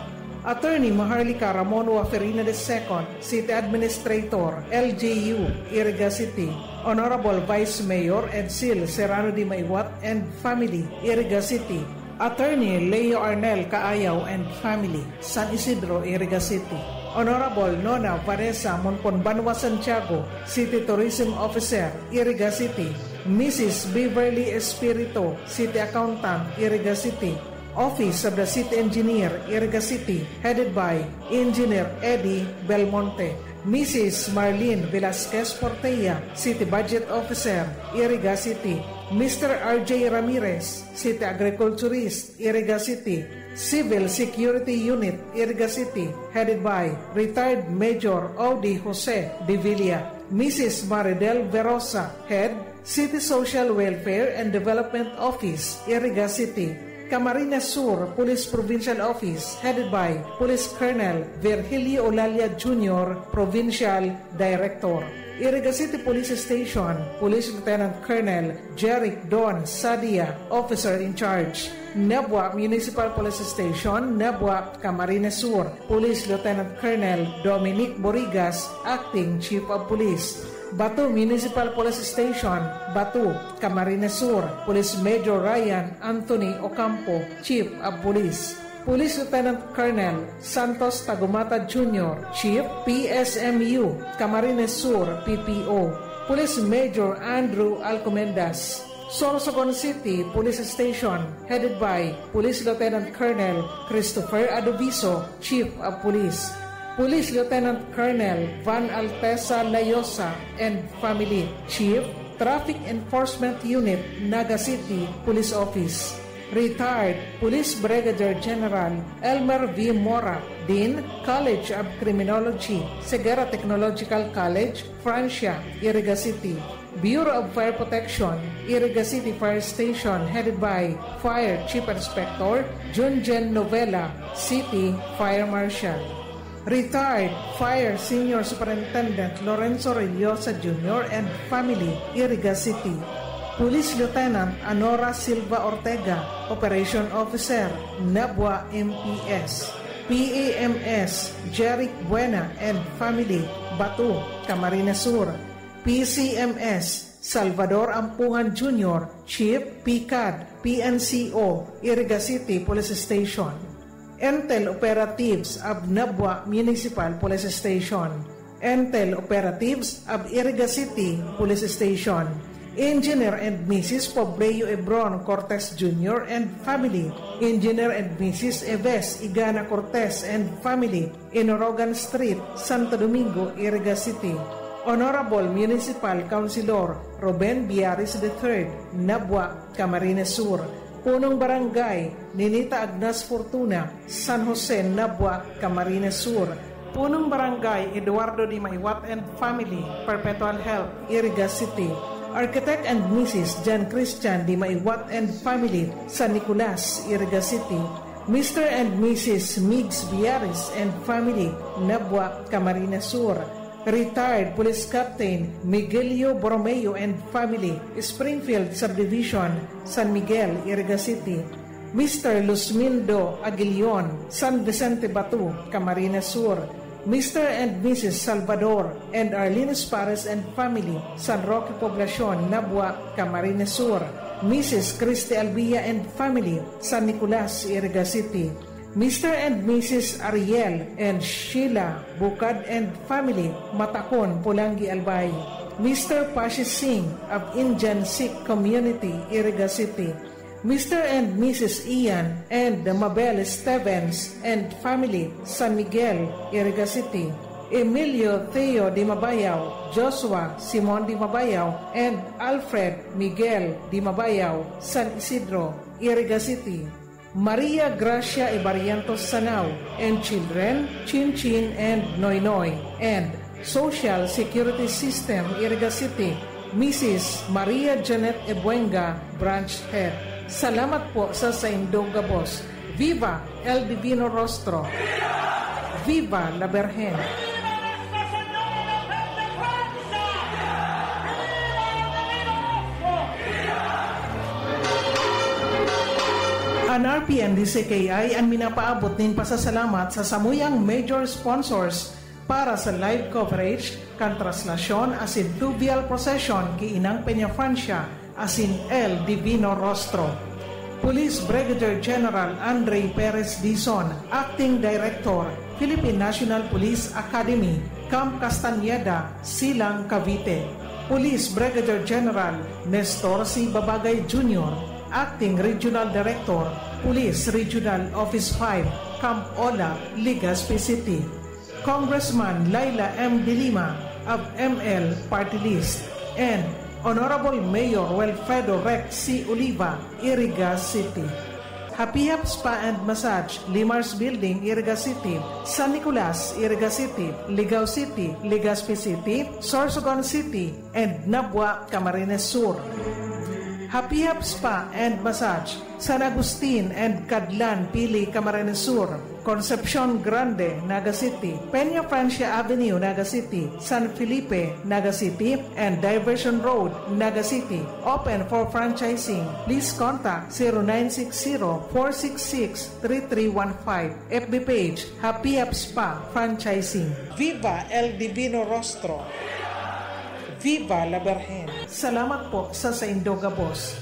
Attorney Maharlika Ramon Waferina II, City Administrator, LGU, Iriga City. Honorable Vice Mayor Edsil Serrano de Maiwat and Family, Iriga City. Attorney Leo Arnel Kaayaw and Family, San Isidro, Iriga City. Honorable Nona Vanessa Monponbanwa Santiago, City Tourism Officer, Iriga City. Mrs. Beverly Espirito, City Accountant, Iriga City. Office of the City Engineer, Iriga City, headed by Engineer Eddie Belmonte. Mrs. Marlene Velasquez Portella, City Budget Officer, Iriga City. Mr. RJ Ramirez, City Agriculturist, Iriga City. Civil Security Unit, Iriga City, headed by retired Major Audi Jose de Villa. Mrs. Maridel Verosa, Head, City Social Welfare and Development Office, Iriga City. Camarines Sur Police Provincial Office, headed by Police Colonel Virgilio Olalia Jr., Provincial Director. Iriga City Police Station, Police Lieutenant Colonel Jeric Don Sadia, Officer in Charge. Nebwa Municipal Police Station, Nebwa, Camarines Sur, Police Lieutenant Colonel Dominic Borigas, Acting Chief of Police. Batu Municipal Police Station, Batu, Camarines Sur, Police Major Ryan Anthony Ocampo, Chief of Police. Police Lieutenant Colonel Santos Tagumata Jr., Chief, PSMU, Camarines Sur, PPO. Police Major Andrew Alcomendas. Sorsogon City Police Station, headed by Police Lieutenant Colonel Christopher Adoviso, Chief of Police. Police Lieutenant Colonel Van Altesa Layosa and Family, Chief, Traffic Enforcement Unit, Naga City Police Office. Retired Police Brigadier General Elmer V. Mora, Dean, College of Criminology, Segura Technological College, Francia, Iriga City. Bureau of Fire Protection, Iriga City Fire Station, headed by Fire Chief Inspector Junjen Novella, City Fire Marshal. Retired Fire Senior Superintendent Lorenzo Reyosa Jr. and Family, Iriga City. Police Lieutenant Anora Silva Ortega, Operation Officer, Nabwa MPS. PAMS Jeric Buena and Family, Batu, Camarines Sur. PCMS Salvador Ampungan Jr., Chief, PCAD, PNCO, Iriga City Police Station. Entel Operatives of Nabwa Municipal Police Station. Entel Operatives of Iriga City Police Station. Engineer and Mrs. Pobleo Ebron Cortez Jr. and Family. Engineer and Mrs. Eves Igana Cortez and Family, Inorogan Street, Santo Domingo, Iriga City. Honorable Municipal Councilor Ruben Biaris III, Nabwa, Camarines Sur. Punong Barangay Ninita Agnas Fortuna, San Jose, Nabwa, Camarines Sur. Punong Barangay Eduardo Di Maiwat and Family, Perpetual Health, Iriga City. Architect and Mrs. John Christian Di Maiwat and Family, San Nicolas, Iriga City. Mr. and Mrs. Migs Biaris and Family, Nabwa, Camarines Sur. Retired Police Captain Miguelio Borromeo and Family, Springfield Subdivision, San Miguel, Iriga City. Mr. Luzmindo Aguilion, San Vicente Batu, Camarines Sur. Mr. and Mrs. Salvador and Arlene Pares and Family, San Roque Poblacion, Nabwa, Camarines Sur. Mrs. Christy Albia and Family, San Nicolas, Iriga City. Mr. and Mrs. Ariel and Sheila Bukad and Family, Matacon, Pulangi, Albay. Mr. Pashi Singh of Indian Sikh Community, Iriga City. Mr. and Mrs. Ian and Mabel Stevens and Family, San Miguel, Iriga City. Emilio Theo Di Mabayaw, Joshua Simon Di Mabayaw, and Alfred Miguel Di Mabayaw, San Isidro, Iriga City. Maria Gracia Ibarientos Sanao and children, Chin Chin and Noy Noy, and Social Security System, Iriga City, Mrs. Maria Janet Ebuenga, Branch Head. Salamat po sa Indonga Boss. Viva El Divino Rostro! Viva la Virgen. Ang RPN DCKI ang minapaabot din pasasalamat sa samuyang major sponsors para sa live coverage kan traslasyon asin fluvial procession ki Inang Peña Francia asin El Divino Rostro. Police Brigadier General Andre Perez Dizon, Acting Director, Philippine National Police Academy, Camp Castañeda, Silang, Cavite. Police Brigadier General Nestor C. Babagay Jr., Acting Regional Director, Police Regional Office 5, Camp Ola, Legazpi City. Congressman Laila M. De Lima of ML Party List, and Honorable Mayor Wilfredo Rex C. Oliva, Iriga City. Happy Hap Spa and Massage, Limars Building, Iriga City, San Nicolas, Iriga City, Ligao City, Legazpi City, Sorsogon City, and Nabwa, Camarines Sur. Happy Hap Spa and Massage, San Agustin and Cadlan, Pili, Camarines Sur, Concepcion Grande, Naga City, Peña Francia Avenue, Naga City, San Felipe, Naga City, and Diversion Road, Naga City. Open for franchising. Please contact 0960-466-3315. FB page, Happy Hap Spa Franchising. Viva El Divino Rostro. Viva la Virgen. Salamat po sa Indoga Boss.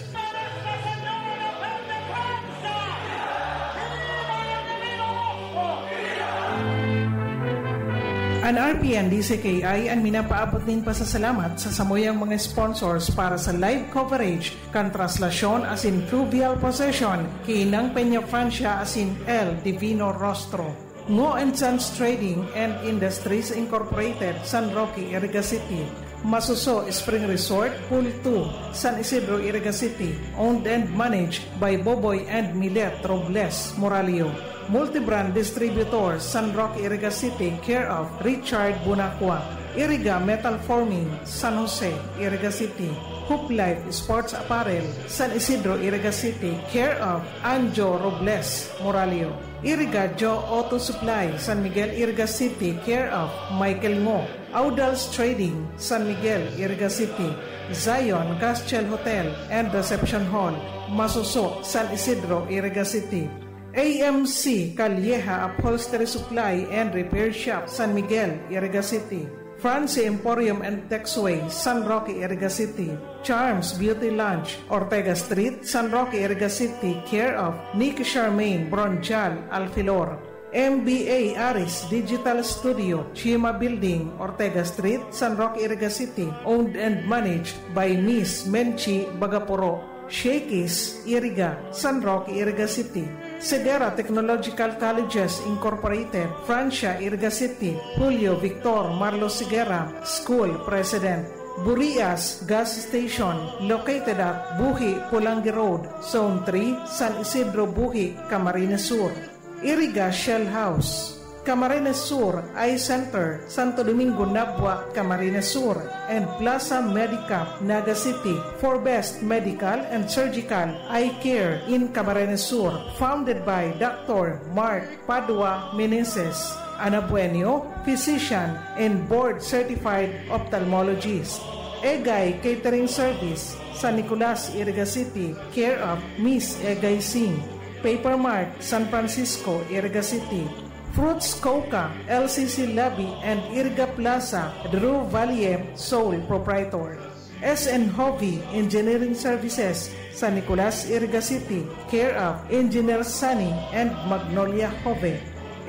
Ang RPN DCKI ang minapaabot din pasasalamat sa samuyang mga sponsors para sa live coverage kan traslasyon asin fluvial procession ki Inang Peña Francia asin El Divino Rostro. Ngo & Sons Trading and Industries Incorporated, San Roque, Iriga City. Masuso Spring Resort, Pool 2, San Isidro, Iriga City. Owned and managed by Boboy and Milet Robles, Moralio. Multibrand Distributor, San Roque, Iriga City, care of Richard Bunacua. Iriga Metal Forming, San Jose, Iriga City. Hoop Life Sports Apparel, San Isidro, Iriga City, care of Anjo Robles, Moralio. Iriga Joe Auto Supply, San Miguel, Iriga City, care of Michael Ngo. Audals Trading, San Miguel, Iriga City. Zion Castiel Hotel and Reception Hall, Masuso, San Isidro, Iriga City. AMC Calleja Upholstery Supply and Repair Shop, San Miguel, Iriga City. Francie Emporium and Texway, San Roque, Iriga City. Charms Beauty Lounge, Ortega Street, San Roque, Iriga City, care of Nick Charmaine Bronjal Alfilor. MBA Aris Digital Studio, Chima Building, Ortega Street, San Roque, Iriga City, owned and managed by Miss Menchi Bagaporo. Shakey's, Iriga, San Roque, Iriga City. Segura Technological Colleges Incorporated, Francia, Iriga City. Julio Victor Marlo Segura, School President. Burias Gas Station, located at Buhi, Pulangi Road, Zone 3, San Isidro, Buhi, Camarines Sur. Iriga Shell House, Camarines Sur Eye Center, Santo Domingo, Nabwa, Camarines Sur, and Plaza Medicap, Naga City, for best medical and surgical eye care in Camarines Sur, founded by Dr. Mark Padua Meneses, Anabueno, physician and board-certified ophthalmologist. Egay Catering Service, San Nicolas, Iriga City, care of Miss Egay Singh. Papermart, San Francisco, Iriga City. Fruits Coca, LCC Lobby and Iriga Plaza, Drew Valier, sole proprietor. SN Hobby Engineering Services, San Nicolas, Iriga City, care of Engineer Sunny and Magnolia Hove.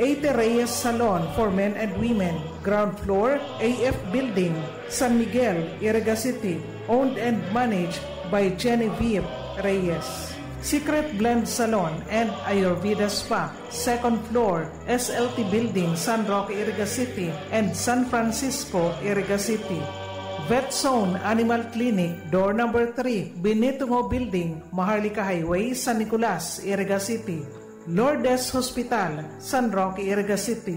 Ate Reyes Salon for men and women, ground floor, AF Building, San Miguel, Iriga City, owned and managed by Genevieve Reyes. Secret Blend Salon and Ayurveda Spa, second floor, SLT Building, San Roque, Iriga City, and San Francisco, Iriga City. Vet Zone Animal Clinic, door number 3, Benitungo Building, Maharlika Highway, San Nicolas, Iriga City. Lourdes Hospital, San Roque, Iriga City.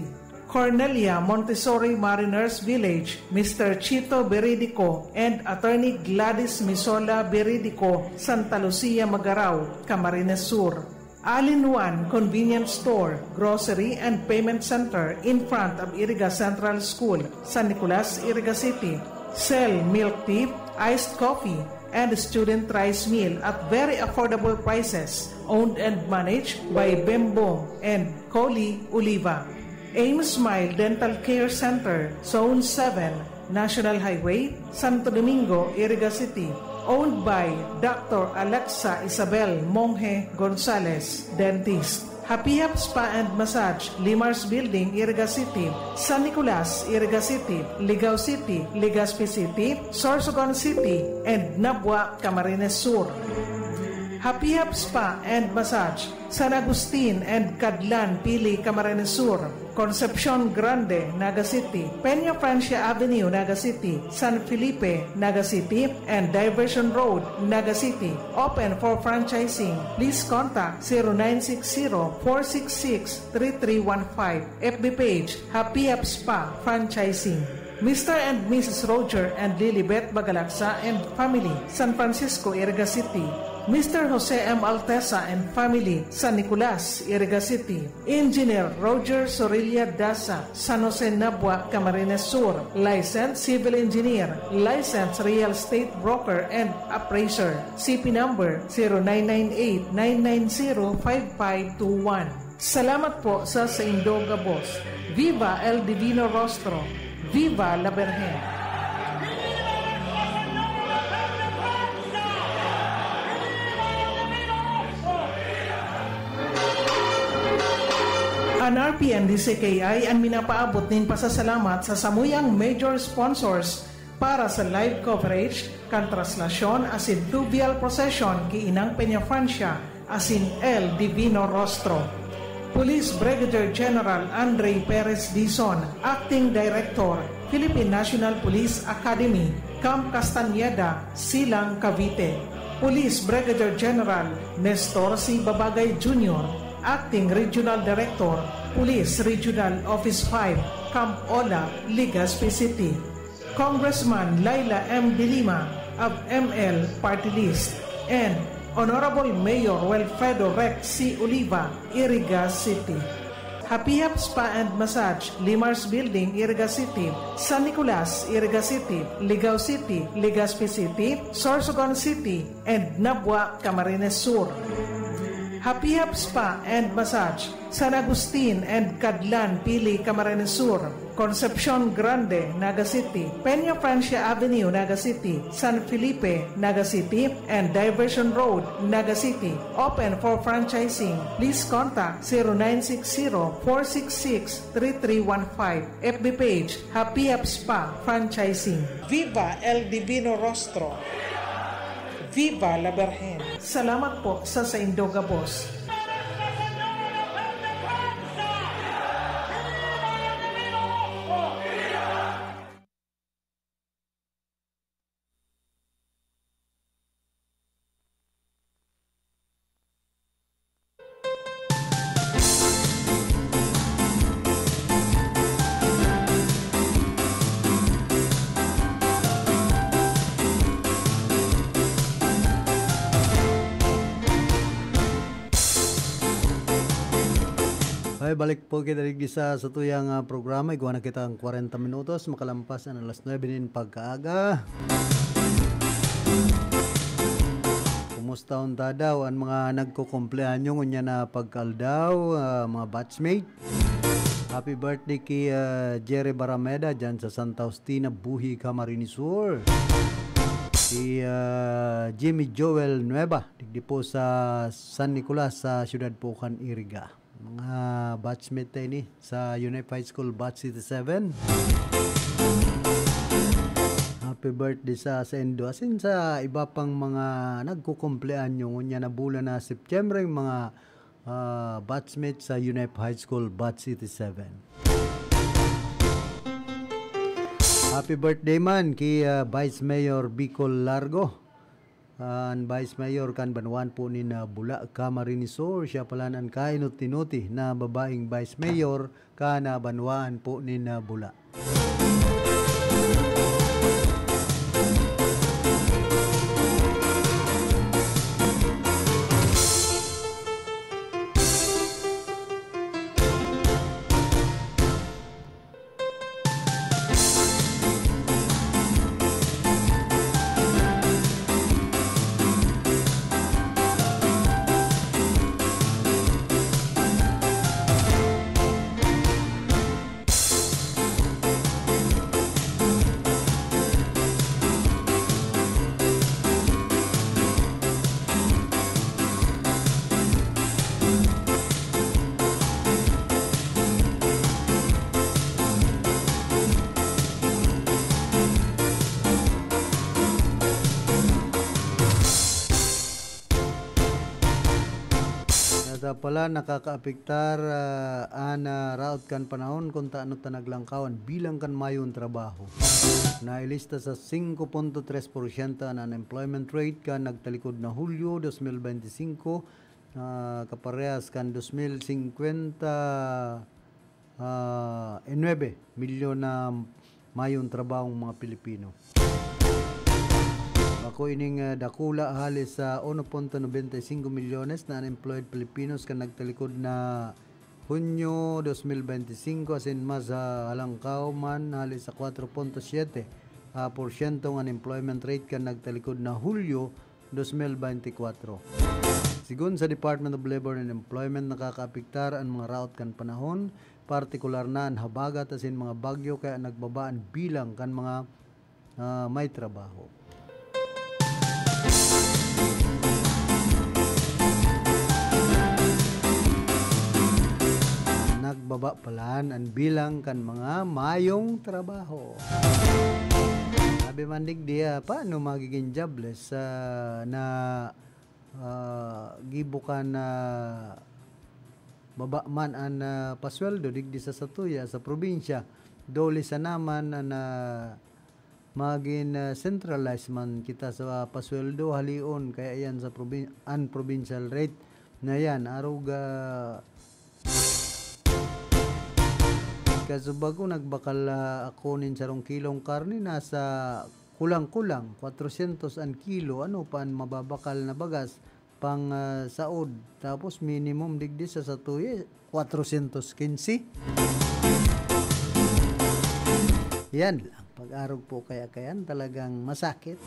Cornelia Montessori Mariners Village, Mr. Chito Beridico and Attorney Gladys Misola Beridico, Santa Lucia, Magarao, Camarines Sur. All-in-One Convenience Store, Grocery and Payment Center in front of Iriga Central School, San Nicolas, Iriga City. Sell milk tea, iced coffee, and student rice meal at very affordable prices. Owned and managed by Bembo and Coli Oliva. Aim Smile Dental Care Center, Zone 7, National Highway, Santo Domingo, Iriga City. Owned by Dr. Alexa Isabel Monge Gonzalez, Dentist. Happy Hap Spa and Massage, Limars Building, Iriga City. San Nicolas, Iriga City. Ligao City, Legazpi City. Sorsogon City, and Nabwa, Camarines Sur. Happy Hap Spa and Massage, San Agustin and Cadlan, Pili, Camarines Sur. Concepcion Grande, Naga City. Peña Francia Avenue, Naga City. San Felipe, Naga City. And Diversion Road, Naga City. Open for franchising. Please contact 0960-466-3315. FB page, Happy Hap Spa Franchising. Mr. and Mrs. Roger and Lilibet Bagalaksa and family, San Francisco, Iriga City. Mr. Jose M. Altesa and family, San Nicolas, Iriga City. Engineer Roger Sorilla Dasa, San Jose Nabwa, Camarines Sur. Licensed Civil Engineer, Licensed Real Estate Broker and Appraiser. CP number 0998-990-5521. Salamat po sa Indoga Boss. Viva El Divino Rostro. Viva la Virgen. Ang RPN DCKI ang minapaabot din pasasalamat sa samuyang major sponsors para sa live coverage kan traslasyon asin fluvial procession ki Inang Peña Francia asin El Divino Rostro. Police Brigadier General Andre Perez Dizon, Acting Director, Philippine National Police Academy, Camp Castañeda, Silang, Cavite. Police Brigadier General Nestor C. Babagay Jr., Acting Regional Director, Police Regional Office 5, Camp Ola, Legazpi City. Congressman Laila M. De Lima of ML Party List and Honorable Mayor Wilfredo Rex C. Oliva, Iriga City. Happy Hap Spa and Massage, Limars Building, Iriga City. San Nicolas, Iriga City. Ligao City, Legazpi City. Sorsogon City, and Nabwa, Camarines Sur. Happy Hap Spa and Massage, San Agustin and Cadlan, Pili, Camarines Sur. Concepcion Grande, Naga City. Peña Francia Avenue, Naga City. San Felipe, Naga City. And Diversion Road, Naga City. Open for franchising. Please contact 0960-466-3315. FB page, Happy Hap Spa Franchising. Viva El Divino Rostro. Viva la Virgen. Salamat po sa Indoga Boss. Ay, balik po kita rin sa tuyang programa. Iguana kita ang 40 minutos. Makalampas ang alas 9 din pagkaaga. Kumusta unta daw ang mga nagkukumpleanyo ngunya na pagkaldaw, mga batchmate. Happy birthday kay Jerry Barameda dyan sa Santa Faustina, Buhi, Camarines Sur. Si Jimmy Joel Nueva, digdi po sa San Nicolas sa Ciudad Pucan, Iriga. Mga batchmate tayo ni sa Unified School Batch City 7. Happy birthday sa Indo. Asin sa iba pang mga nagkukumpleanyo ngunya na bulan na September yung mga batchmate sa Unified School Batch City 7. Happy birthday man kay Vice Mayor Bicol Largo. Ang Vice Mayor kan Banwan po ni na Bula, Camarines Sur. Siya pala ang kainut-tinuti na babaeng Vice Mayor ka na Banwan po ni na Bula. Ita pala nakakaapektar ana raot kan panahon kung taano tanaglangkawan bilang kan mayon trabaho. Nailista sa 5.3% ang unemployment rate kan nagtalikod na Hulyo 2025 kaparehas kan 2050 9 milyon na mayon trabahong mga Pilipino. Ako ining dakula halis sa 1.95 milyones na unemployed Filipinos kan nagtalikod na Hunyo 2025 asin mas halangkaw man halis sa 4.7% ng unemployment rate kan nagtalikod na Hulyo 2024. Sigun sa Department of Labor and Employment nakakaapektar ang mga raot kan panahon, partikular na ang habagat asin mga bagyo kaya nagbabaan bilang kan mga may trabaho. Nagbaba palan ang bilang kan mga mayong trabaho. Sabi man digdiya, paano magiging jobless na gibukan na baba man ang pasweldo digdi sa satuya sa probinsya. Doli sa naman na maging centralized man kita sa pasweldo halion kaya yan sa provincial rate na yan aruga kasubago nagbakal ako nin sarong kilong karne nasa kulang-kulang 400 ang kilo ano pa mababakal na bagas pang saod tapos minimum digdi sa satuye 415 yan lang pag-arog po kaya talagang masakit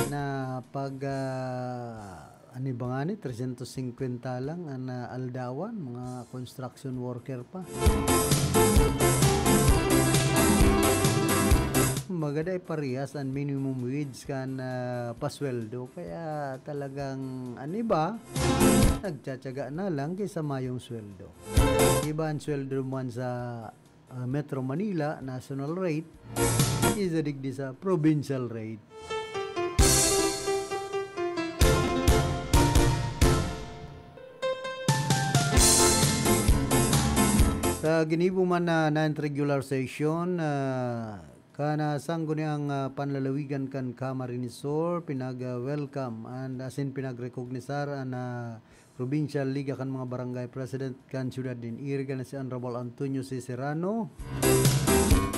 na pag ani ba nga ni 350 lang ang aldawan mga construction worker pa. Magaday parehas ang minimum wage kan pasweldo kaya talagang ani ba nagtsatsaga na lang kaysa mayong sweldo. Iba ang sweldo man sa Metro Manila national rate isa digdi sa provincial rate. Sa ginibo man na non-regular session, kana sanggo niyang panlalawigan kan Camarines pinag-welcome and asin pinag-recognisar ang Provincial Liga kan mga barangay president kan Ciudad din Iriga na si Honorable Antonio C. Serrano.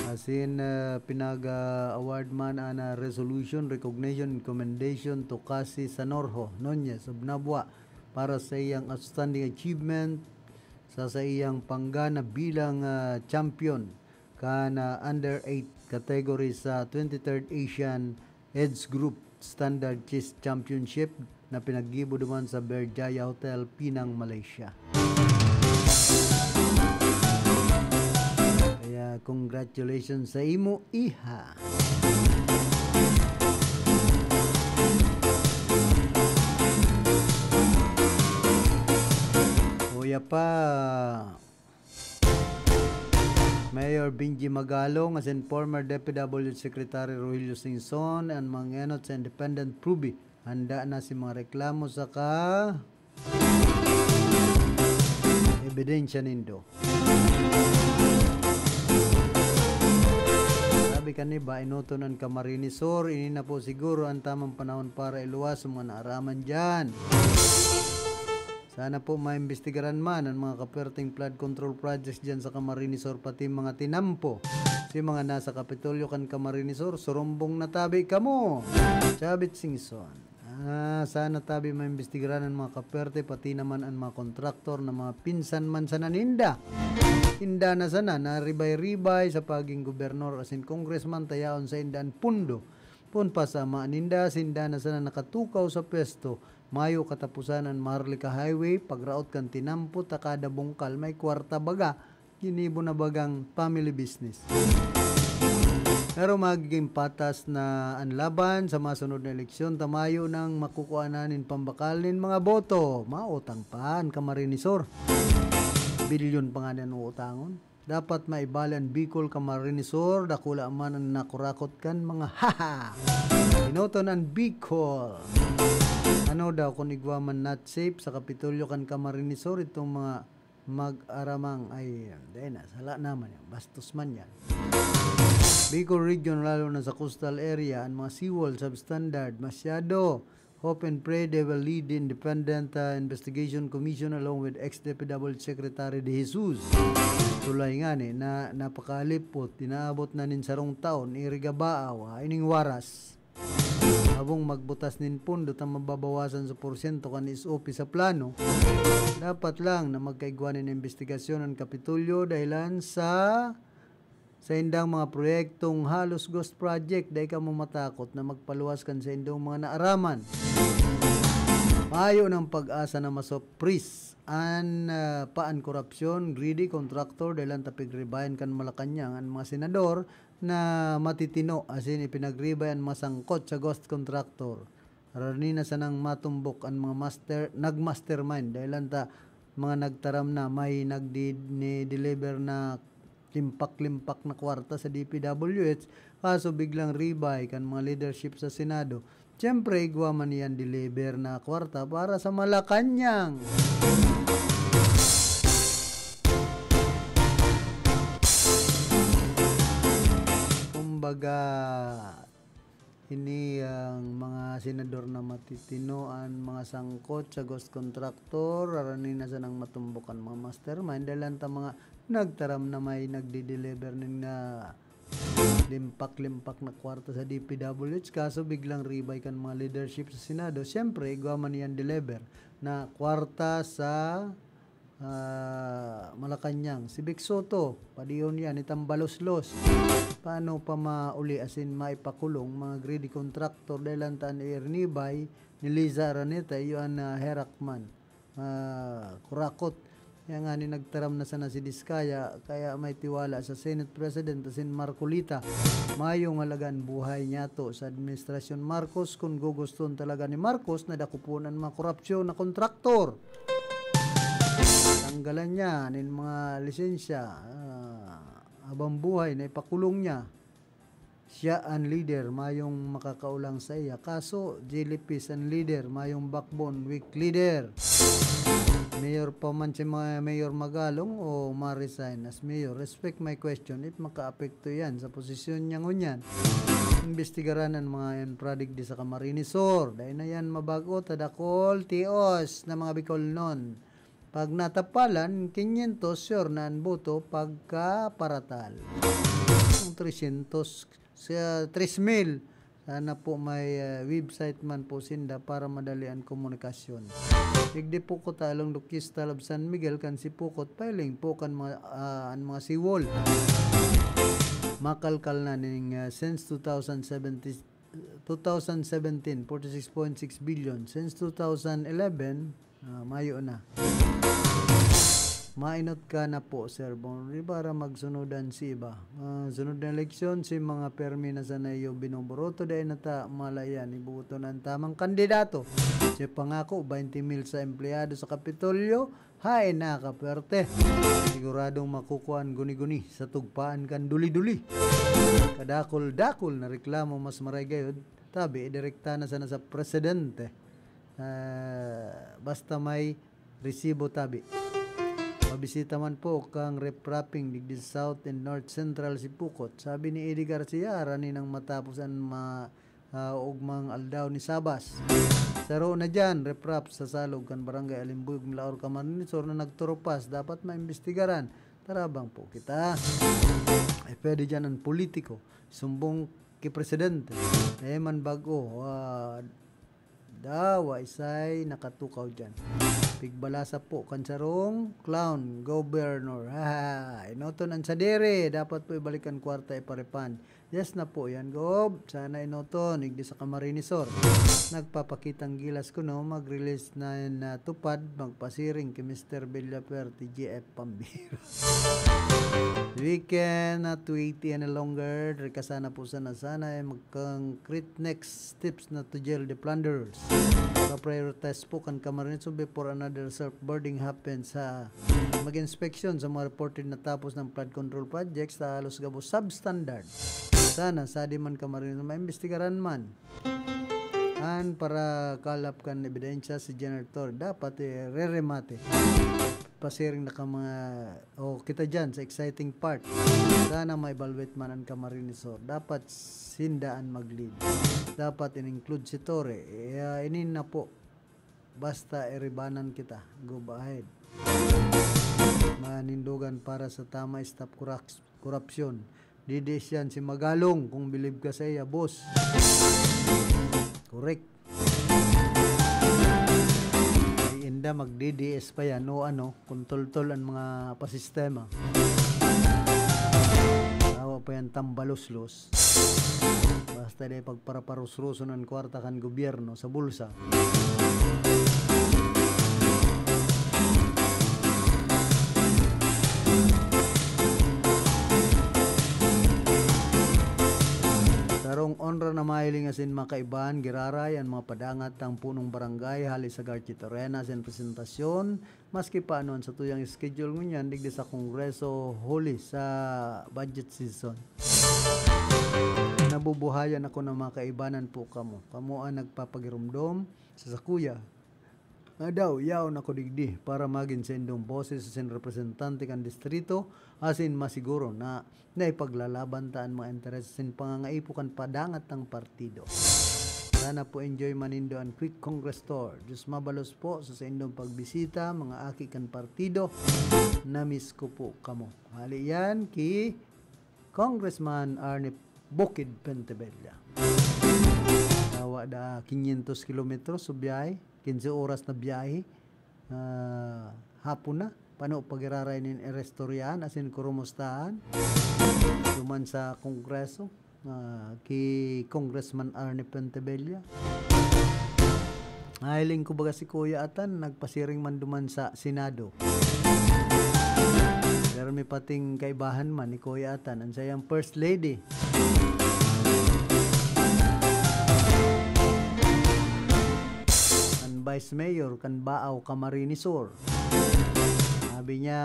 Asin pinag-award man ang resolution, recognition, and commendation to Kasi Sanorho Nunez of Nabua para sa iyang outstanding achievement sa iyang panggana bilang champion kana under 8 category sa 23rd Asian AIDS Group Standard Chess Championship na pinaggibo duman sa Berjaya Hotel, Pinang, Malaysia. Kaya congratulations sa imo, iha. Kuya pa Mayor Benji Magalong as in former DPWH Secretary Rogelio Singson and mangenot sa Independent Pruby. Handa na si mga reklamo sa ebidensya nindo. Sabi kaniba, inutunan Camarines Sur, ini na po siguro ang tamang panahon para iluwas sa mga naaraman dyan. Sana po maimbestigaran man ang mga kaperting flood control projects dyan sa Camarines Sur pati mga tinampo. Si mga nasa Kapitolyo kan Camarines Sur, surumbong na tabi kamo. Chabit Singson. Sana tabi maimbestigaran ang mga kaperte pati naman ang mga kontraktor na mga pinsan man sa naninda. Inda na sana na ribay-ribay sa paging gobernador asin congressman tayaon sa indaan pundo. Pun pa sa maaninda, sinda na sana nakatukaw sa pwesto. Mayo katapusan ang Maharlika Highway, pagraot kan tinampo, takada bungkal, may kwarta baga, ginibo na bagang family business. Pero magiging patas na ang laban sa masunod na eleksyon, tamayo nang makukuha nanin pambakalin mga boto. Mautang pa ang Camarines Sur. Bilyon pa nga na utangon. dapat maibalan Bicol Camarinesor, dakula man ang nakurakot kan mga haha. Inoton ang Bicol. Ano daw kung igwaman not safe sa Kapitolyo kan Camarinesor itong mga mag-aramang ay dahil na, sala naman yan, bastos man yan. Bicol Region lalo na sa coastal area ang mga seawall substandard masyado. Hope and pray they will lead the Independent Investigation Commission along with ex-DPWH Secretary De Jesus. Tulay nga ni na napakalipot, tinaabot na nin sarong taon, irigabaaw, ining waras. Habong magbutas nin pundo ta mababawasan sa porsyento kan SOP sa plano, dapat lang na magkaigwanin ng investigasyon ng Kapitolyo dahilan sa indang mga proyektong halos ghost project dahil ka mo matakot na magpaluwas kan sa indang mga naaraman. Mayo ng pag-asa na masopris an paan korupsyon, greedy contractor dahilan tapigribayan kan Malacanang ang mga senador na matitino asin ipinagribayan masangkot sa ghost contractor. Rani na sanang matumbok ang mga nagmastermind dahilan ta mga nagtaram na may nagdi-deliver na limpak-limpak na kwarta sa DPWH kaso biglang ribay kan mga leadership sa Senado. Siyempre, igwa man yan deliver na kwarta para sa Malacanang. Kumbaga, ini ang mga senador na matitinoan, mga sangkot sa ghost contractor, raranin na sanang matumbukan mga mastermind, dahil ta mga nagtaram na may nagdi-deliver na limpak-limpak na kwarta sa DPWH kaso biglang ribay kan mga leadership sa Senado. Siyempre, igwa man yan deliver na kwarta sa Malacanang. Si Vic Soto, padiyon yan, itang balos-los. Paano pa mauli asin maipakulong mga greedy contractor dahil ang taan irnibay ni Liza Araneta, yun Herakman, kurakot. Kaya nga ni nagtaram na sana si Diskaya, kaya may tiwala sa Senate President asin Marcolita. Mayong halagan buhay niya to sa Administrasyon Marcos kung guguston talaga ni Marcos na dakupunan mga korupsyon na kontraktor. Tanggalan niya ng mga lisensya, habang buhay na ipakulong niya. Siya ang leader, mayong makakaulang sa iya. Kaso, JLPs ang leader, mayong backbone, weak leader. Mayor pa man si Mayor Magalong o ma-resign as mayor. Respect my question if maka-apekto yan sa posisyon niya ngunyan. Investigaran ang mga yan product di sa Camarinesor. Dahil na yan mabago, tadakol, tios na mga Bicol non. Pag natapalan, 500 sure na ang boto pagka-paratal. 300, 3,000. Sana po may website man po sinda para madali ang komunikasyon. Igdi po ko talong Dukis Talab San Miguel kan si Pukot piling po kan mga seawall. Makalkal na ning since 2017 46.6 billion. Since 2011, Mayo na. Mainot ka na po, Sir Bonri, para magsunodan si iba. Sunod na eleksyon, si mga permi na sana iyo binoboroto dahil nata malayan, ibuto ng tamang kandidato. Si pangako, 20,000 sa empleyado sa Kapitolyo, hay nakaperte. Siguradong makukuhan guni-guni sa tugpaan kan duli-duli. Kadakol-dakol na reklamo mas maray gayod, tabi, direkta na sana sa presidente. Basta may resibo tabi. Mabisita man po kang reprapping digdi South and North Central si Pukot. Sabi ni Eddie Garcia, rani nang matapos ang ugmang aldaw ni Sabas. Saro na dyan, reprap sa salog kan barangay Alimbuyog, Milaor, Camarinesor na nagturupas. Dapat maimbestigaran. Tarabang po kita. Ay pwede dyan ang politiko. Sumbong ki presidente. Man bago. Dawa isay nakatukaw dyan. Pigbalasa po kansarong clown governor. Inoton ang sadere, dapat po ibalikan kwarta iparepan. Yes na po yan, Gob. Sana inoton igdi sa Camarinesor. Nagpapakitang gilas ko no, mag-release na tupad magpasiring kay Mr. Villaper TGF Pambira. We cannot wait any longer. Kasana po sana ay mag-concrete next steps na to jail the plunderers. Pa-prioritize po kan Camarines before another surfboarding happens sa mag-inspection sa mga reported na tapos ng flood control projects sa halos gabo substandard. Sana sa di man Camarines maimbestigaran man. An para kalap kan ebidensya si generator dapat re-remate. Pasiring na ka mga kita dyan sa exciting part. Sana ma-evaluate man ang Camarinesor. Dapat sindaan mag-lead. Dapat in-include si Torre. Inin na po. Basta eribanan kita. Go ahead. Manindugan para sa tama stop corruption. Didis yan si Magalong kung believe ka sa iya, boss. Correct. Inda mag-DDS pa yan o kung tol-tol ang mga pasistema. Tawa pa yan tambalos-los. Basta di pagparaparus-ruso ng kwarta kan gobyerno sa bulsa. Sarong onra na mahiling asin makaibahan, giraray, ang mga padangat ang punong barangay, halis sa Garchitorenas and presentasyon, maski paano sa tuyang schedule ngunyan, digdi sa Kongreso huli sa budget season. Nabubuhayan ako ng mga kaibanan po kamo. Kamo ang nagpapagirumdom sa sakuya. Daw, yaw na ko digdi para maging sa indong boses sa representante kan distrito asin masiguro na ipaglalalabantaan mga interes sin pangangaipo kan padangat ng partido. Sana po enjoy manindo ang quick Congress tour. Diyos mabalos po sa indong pagbisita mga aki kan partido. Namiss ko po kamo. Hali yan ki Congressman Arnie Bukid Pentebella. Tawa da 500 kilometros sa biyahe. 15 oras na biyahe, hapon na, paano pag-iraray nin erestoryan, asin kurumustahan, duman sa Kongreso, ki Congressman Arnie Pentebella. Hiling ko baga si Kuya Atan, nagpasiring man duman sa Senado. Pero may pating kaibahan man ni Kuya Atan, ang sayang First Lady. Vice Mayor kan Baaw Camarinesor. Sabi niya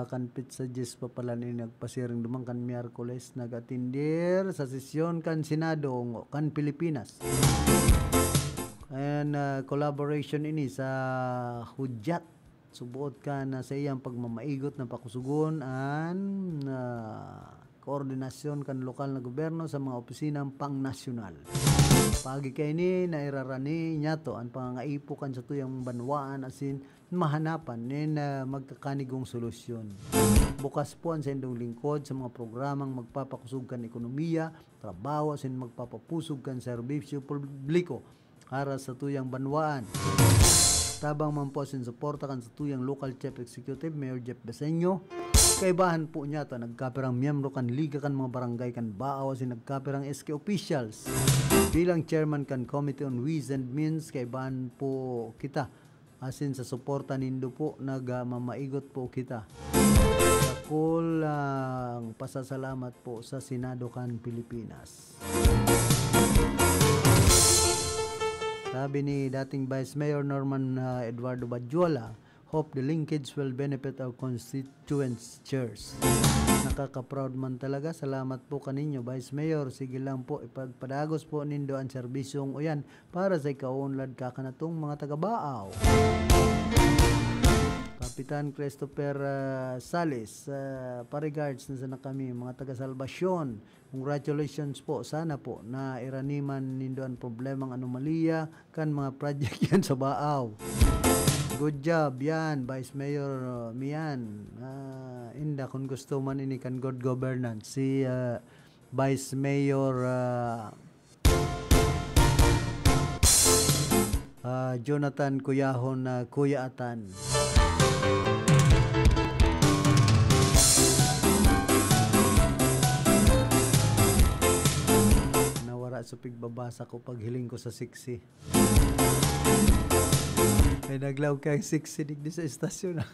kan Pizza Jis pa pala ni nagpasiring dumang kan Miyerkules nagatindir sa sesyon kan Senado kan Pilipinas. And collaboration ini sa hudyat subuot ka na sa iyang pagmamaigot ng pakusugon and koordinasyon kan lokal na gobyerno sa mga opisinang pang-nasyonal. Pagi kay ni nairarani niya to ang pangangaipo kan sa tuyang banwaan asin mahanapan nin magkakanigong solusyon. Bukas po ang sendong lingkod sa mga programang magpapakusog kan ekonomiya, trabaho asin magpapapusog kan serbisyo publiko para sa tuyang banwaan. Tabang man po asin suporta kan sa tuyang local chief executive Mayor Jeff Beseño. Kaibahan po niya to nagkapirang miyembro kan liga kan mga barangay kan Baaw asin nagkapirang SK officials. Bilang chairman kan Committee on Ways and Means, kaibahan po kita asin sa suporta nindo po nagmamaigot po kita. Kulang pasasalamat po sa Senado kan Pilipinas. Sabi ni dating Vice Mayor Norman Eduardo Badjuala, hope the linkage will benefit our constituents' chairs. Nakaka-proud man talaga. Salamat po kaninyo, Vice Mayor. Sige lang po, ipagpadagos po nindo ang serbisyong uyan para sa ikaunlad kakanatong mga taga-Baaw. Kapitan Christopher Salis, pa-regards na sana kami, mga taga-Salvasyon. Congratulations po. Sana po na iraniman nindo ang problemang anomalya kan mga project yan sa Baaw. Good job yan, Vice Mayor Mian. Inda kung gusto man ini kan good governance. Si Vice Mayor Jonathan Cuyahon Kuya Atan. Nawara sa pigbabasa ko paghiling ko sa 6. May naglaw kang 6 digdi sa istasyon.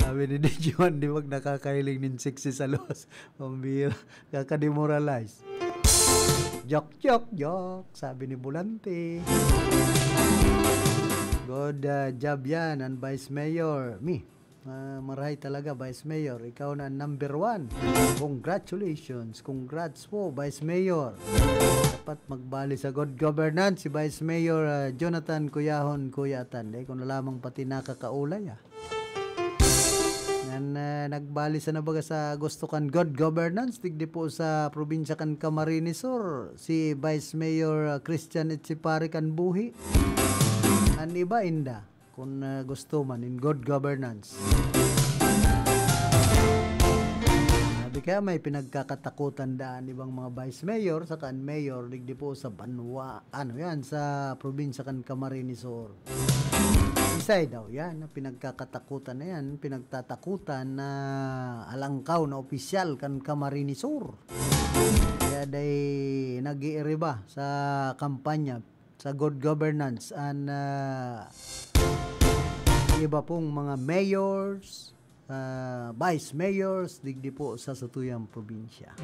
Sabi ni Dijon, di wag nakakailing nin sexy sa los. Pambira, kakademoralize. Joke, sabi ni Bulante. Good job yan, ang Vice Mayor. Marahay talaga, Vice Mayor. Ikaw na number 1. Congratulations. Congrats po, Vice Mayor. Dapat magbali sa good governance si Vice Mayor Jonathan Cuyahon Cuyatan. Kung na lamang pati nakakaulay. Nagbali sa nabaga sa gusto kan good governance. Digdi po sa probinsya kan Camarines Sur. Si Vice Mayor Christian Itsipari kan buhi. An iba inda. Kung gusto man in good governance. Sabi kaya may pinagkakatakutan daan ibang mga vice mayor sa kan mayor digdi po sa Banwa, sa probinsya kan Camarines Sur. Isay daw yan, pinagkakatakutan na yan, pinagtatakutan na alangkaw na opisyal kan Camarines Sur. Kaya day nag-iiriba sa kampanya sa good governance and iba pong mga mayors, vice mayors, digdi po sa satuyang probinsya.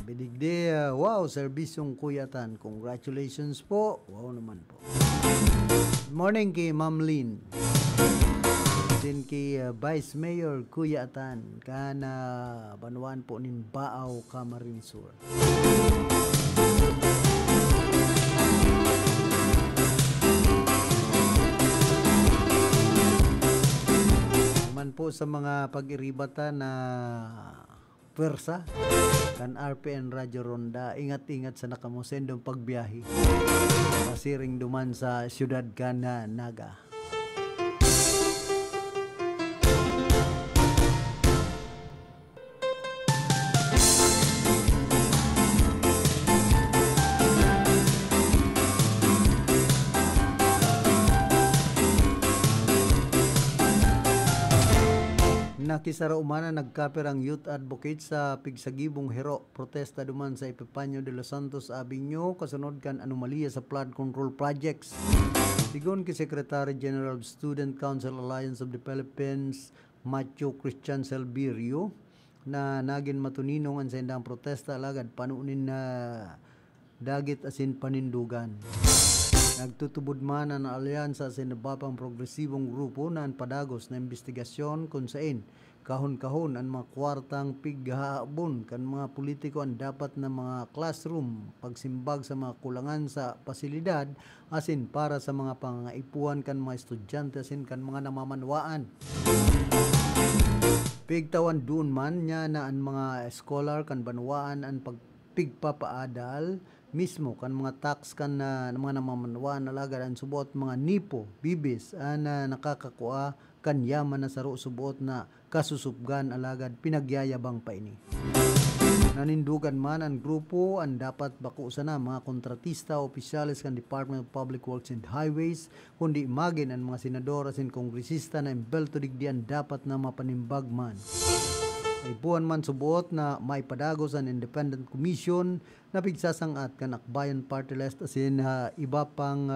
Bidigdi, wow, serbisyong Cuyatan. Congratulations po. Wow naman po. Good morning kay Ma'am Lynn. Din kay Vice Mayor Cuyatan kana Banuan po nin Baaw, Camarines Sur. Naman po sa mga pag-iribatan na pwersa kan RPN Radyo Ronda, ingat-ingat sa nakamosendong pagbiyahe. Pasiring duman sa siyudad kana Naga. Nakisara umana nagkapirang youth advocate sa Pigsagibong Hero. Protesta duman sa Epifanio de los Santos Avenue kasunod kan anomalya sa flood control projects. Sigon kay Secretary General of Student Council Alliance of the Philippines Macho Christian Selvirio na nagin matuninong ang sa indang protesta alagad panunin na dagit asin panindugan. Nagtutubod man ang alyansa sa nabapang progresibong grupo na padagos na investigasyon kung saan kahon-kahon ang mga kwartang pighahabon kan mga politiko ang dapat na mga classroom pagsimbag sa mga kulangan sa pasilidad asin para sa mga pangaipuan kan mga estudyante asin kan mga namamanwaan. Pigtawan doon man niya na ang mga scholar kan banwaan ang pigpapaadal mismo kan mga tax kan na mga namamanwaan alagad ang subot mga nipo, bibis na nakakakuha kan yaman na saro subot na kasusubgan alagad pinagyayabang pa ini. Nanindugan man ang grupo ang dapat bakusa na mga kontratista o opisyales kan Department of Public Works and Highways kundi imagine ang mga senador asin kongresista na imbelto digdian dapat na mapanimbag man. Ipuan man subuot na may padagos ang Independent Commission na pigsasangat kan Akbayan Party List asin iba pang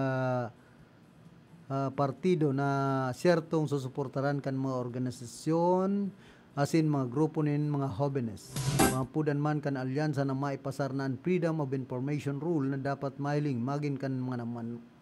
partido na siyertong susuportaran kan mga organisasyon asin mga grupo nin mga jóvenes. Mga pudan man kan alyansa na maipasar na ang Freedom of Information Rule na dapat mailing magin kan mga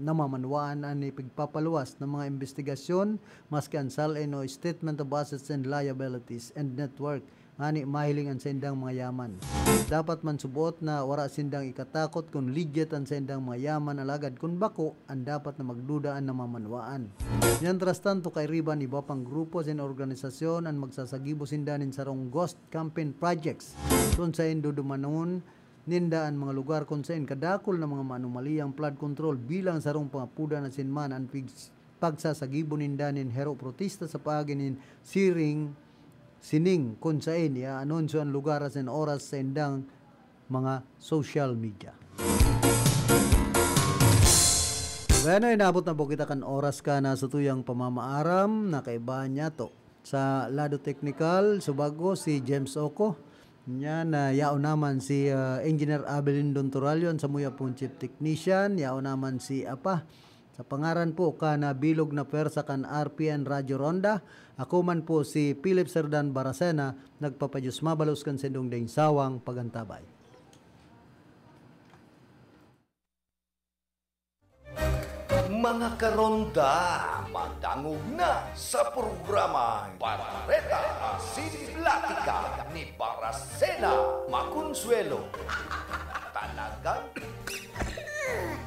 namamanwaan ani pigpapaluwas ng mga investigasyon maski ang SALN o Statement of Assets and Liabilities and Network ani mahiling ang sendang mga yaman. Dapat man subuot na wara sindang ikatakot kung legit ang sendang mga yaman alagad kung bako ang dapat na magdudaan na mamanwaan. Mientras tanto kay riban iba pang grupo sin organisasyon ang magsasagibo sindanin sarong ghost campaign projects kung sa dudumanon nindaan mga lugar kung saan kadakol na mga manumaliyang flood control bilang sarong pangapuda na sinman ang pagsasagibo nindanin hero protesta sa paginin sining kung saan anunsyo ang lugar at oras sa indang mga social media. Bueno, inabot na po kita kan oras ka na sa tuyang pamamaaram na kaibahan niya to. Sa lado technical, subago si James Oko. Yan, yao naman si Engineer Abelin Dontoralion sa Muya pong Chief Technician. Yao naman si Apa. Sa pangaran po ka na bilog na pwersa kan RPN Radyo Ronda. Ako man po si Philip Serdan Baracena. Nagpapadyos mabalos kan sendong daing sawang pagantabay. Mga karonda, magdangog na sa programang Barreta Asinlatika ni Baracena Maconsuelo.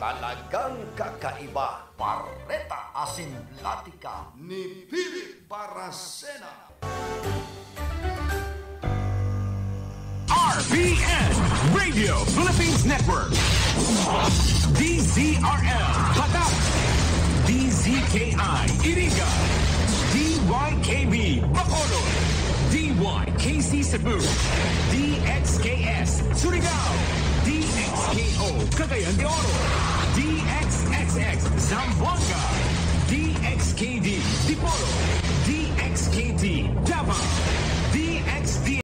Talagang kakaiba. Barreta Asinlatika ni Philip Baracena. RPN Radio Philippines Network, DZRL Batak, DZKI Iriga, DYKB Bacolod, DYKC Cebu, DXKS Surigao, DXKO Cagayan de Oro, DXXX Zamboanga, DXKD Dipolo, DXKD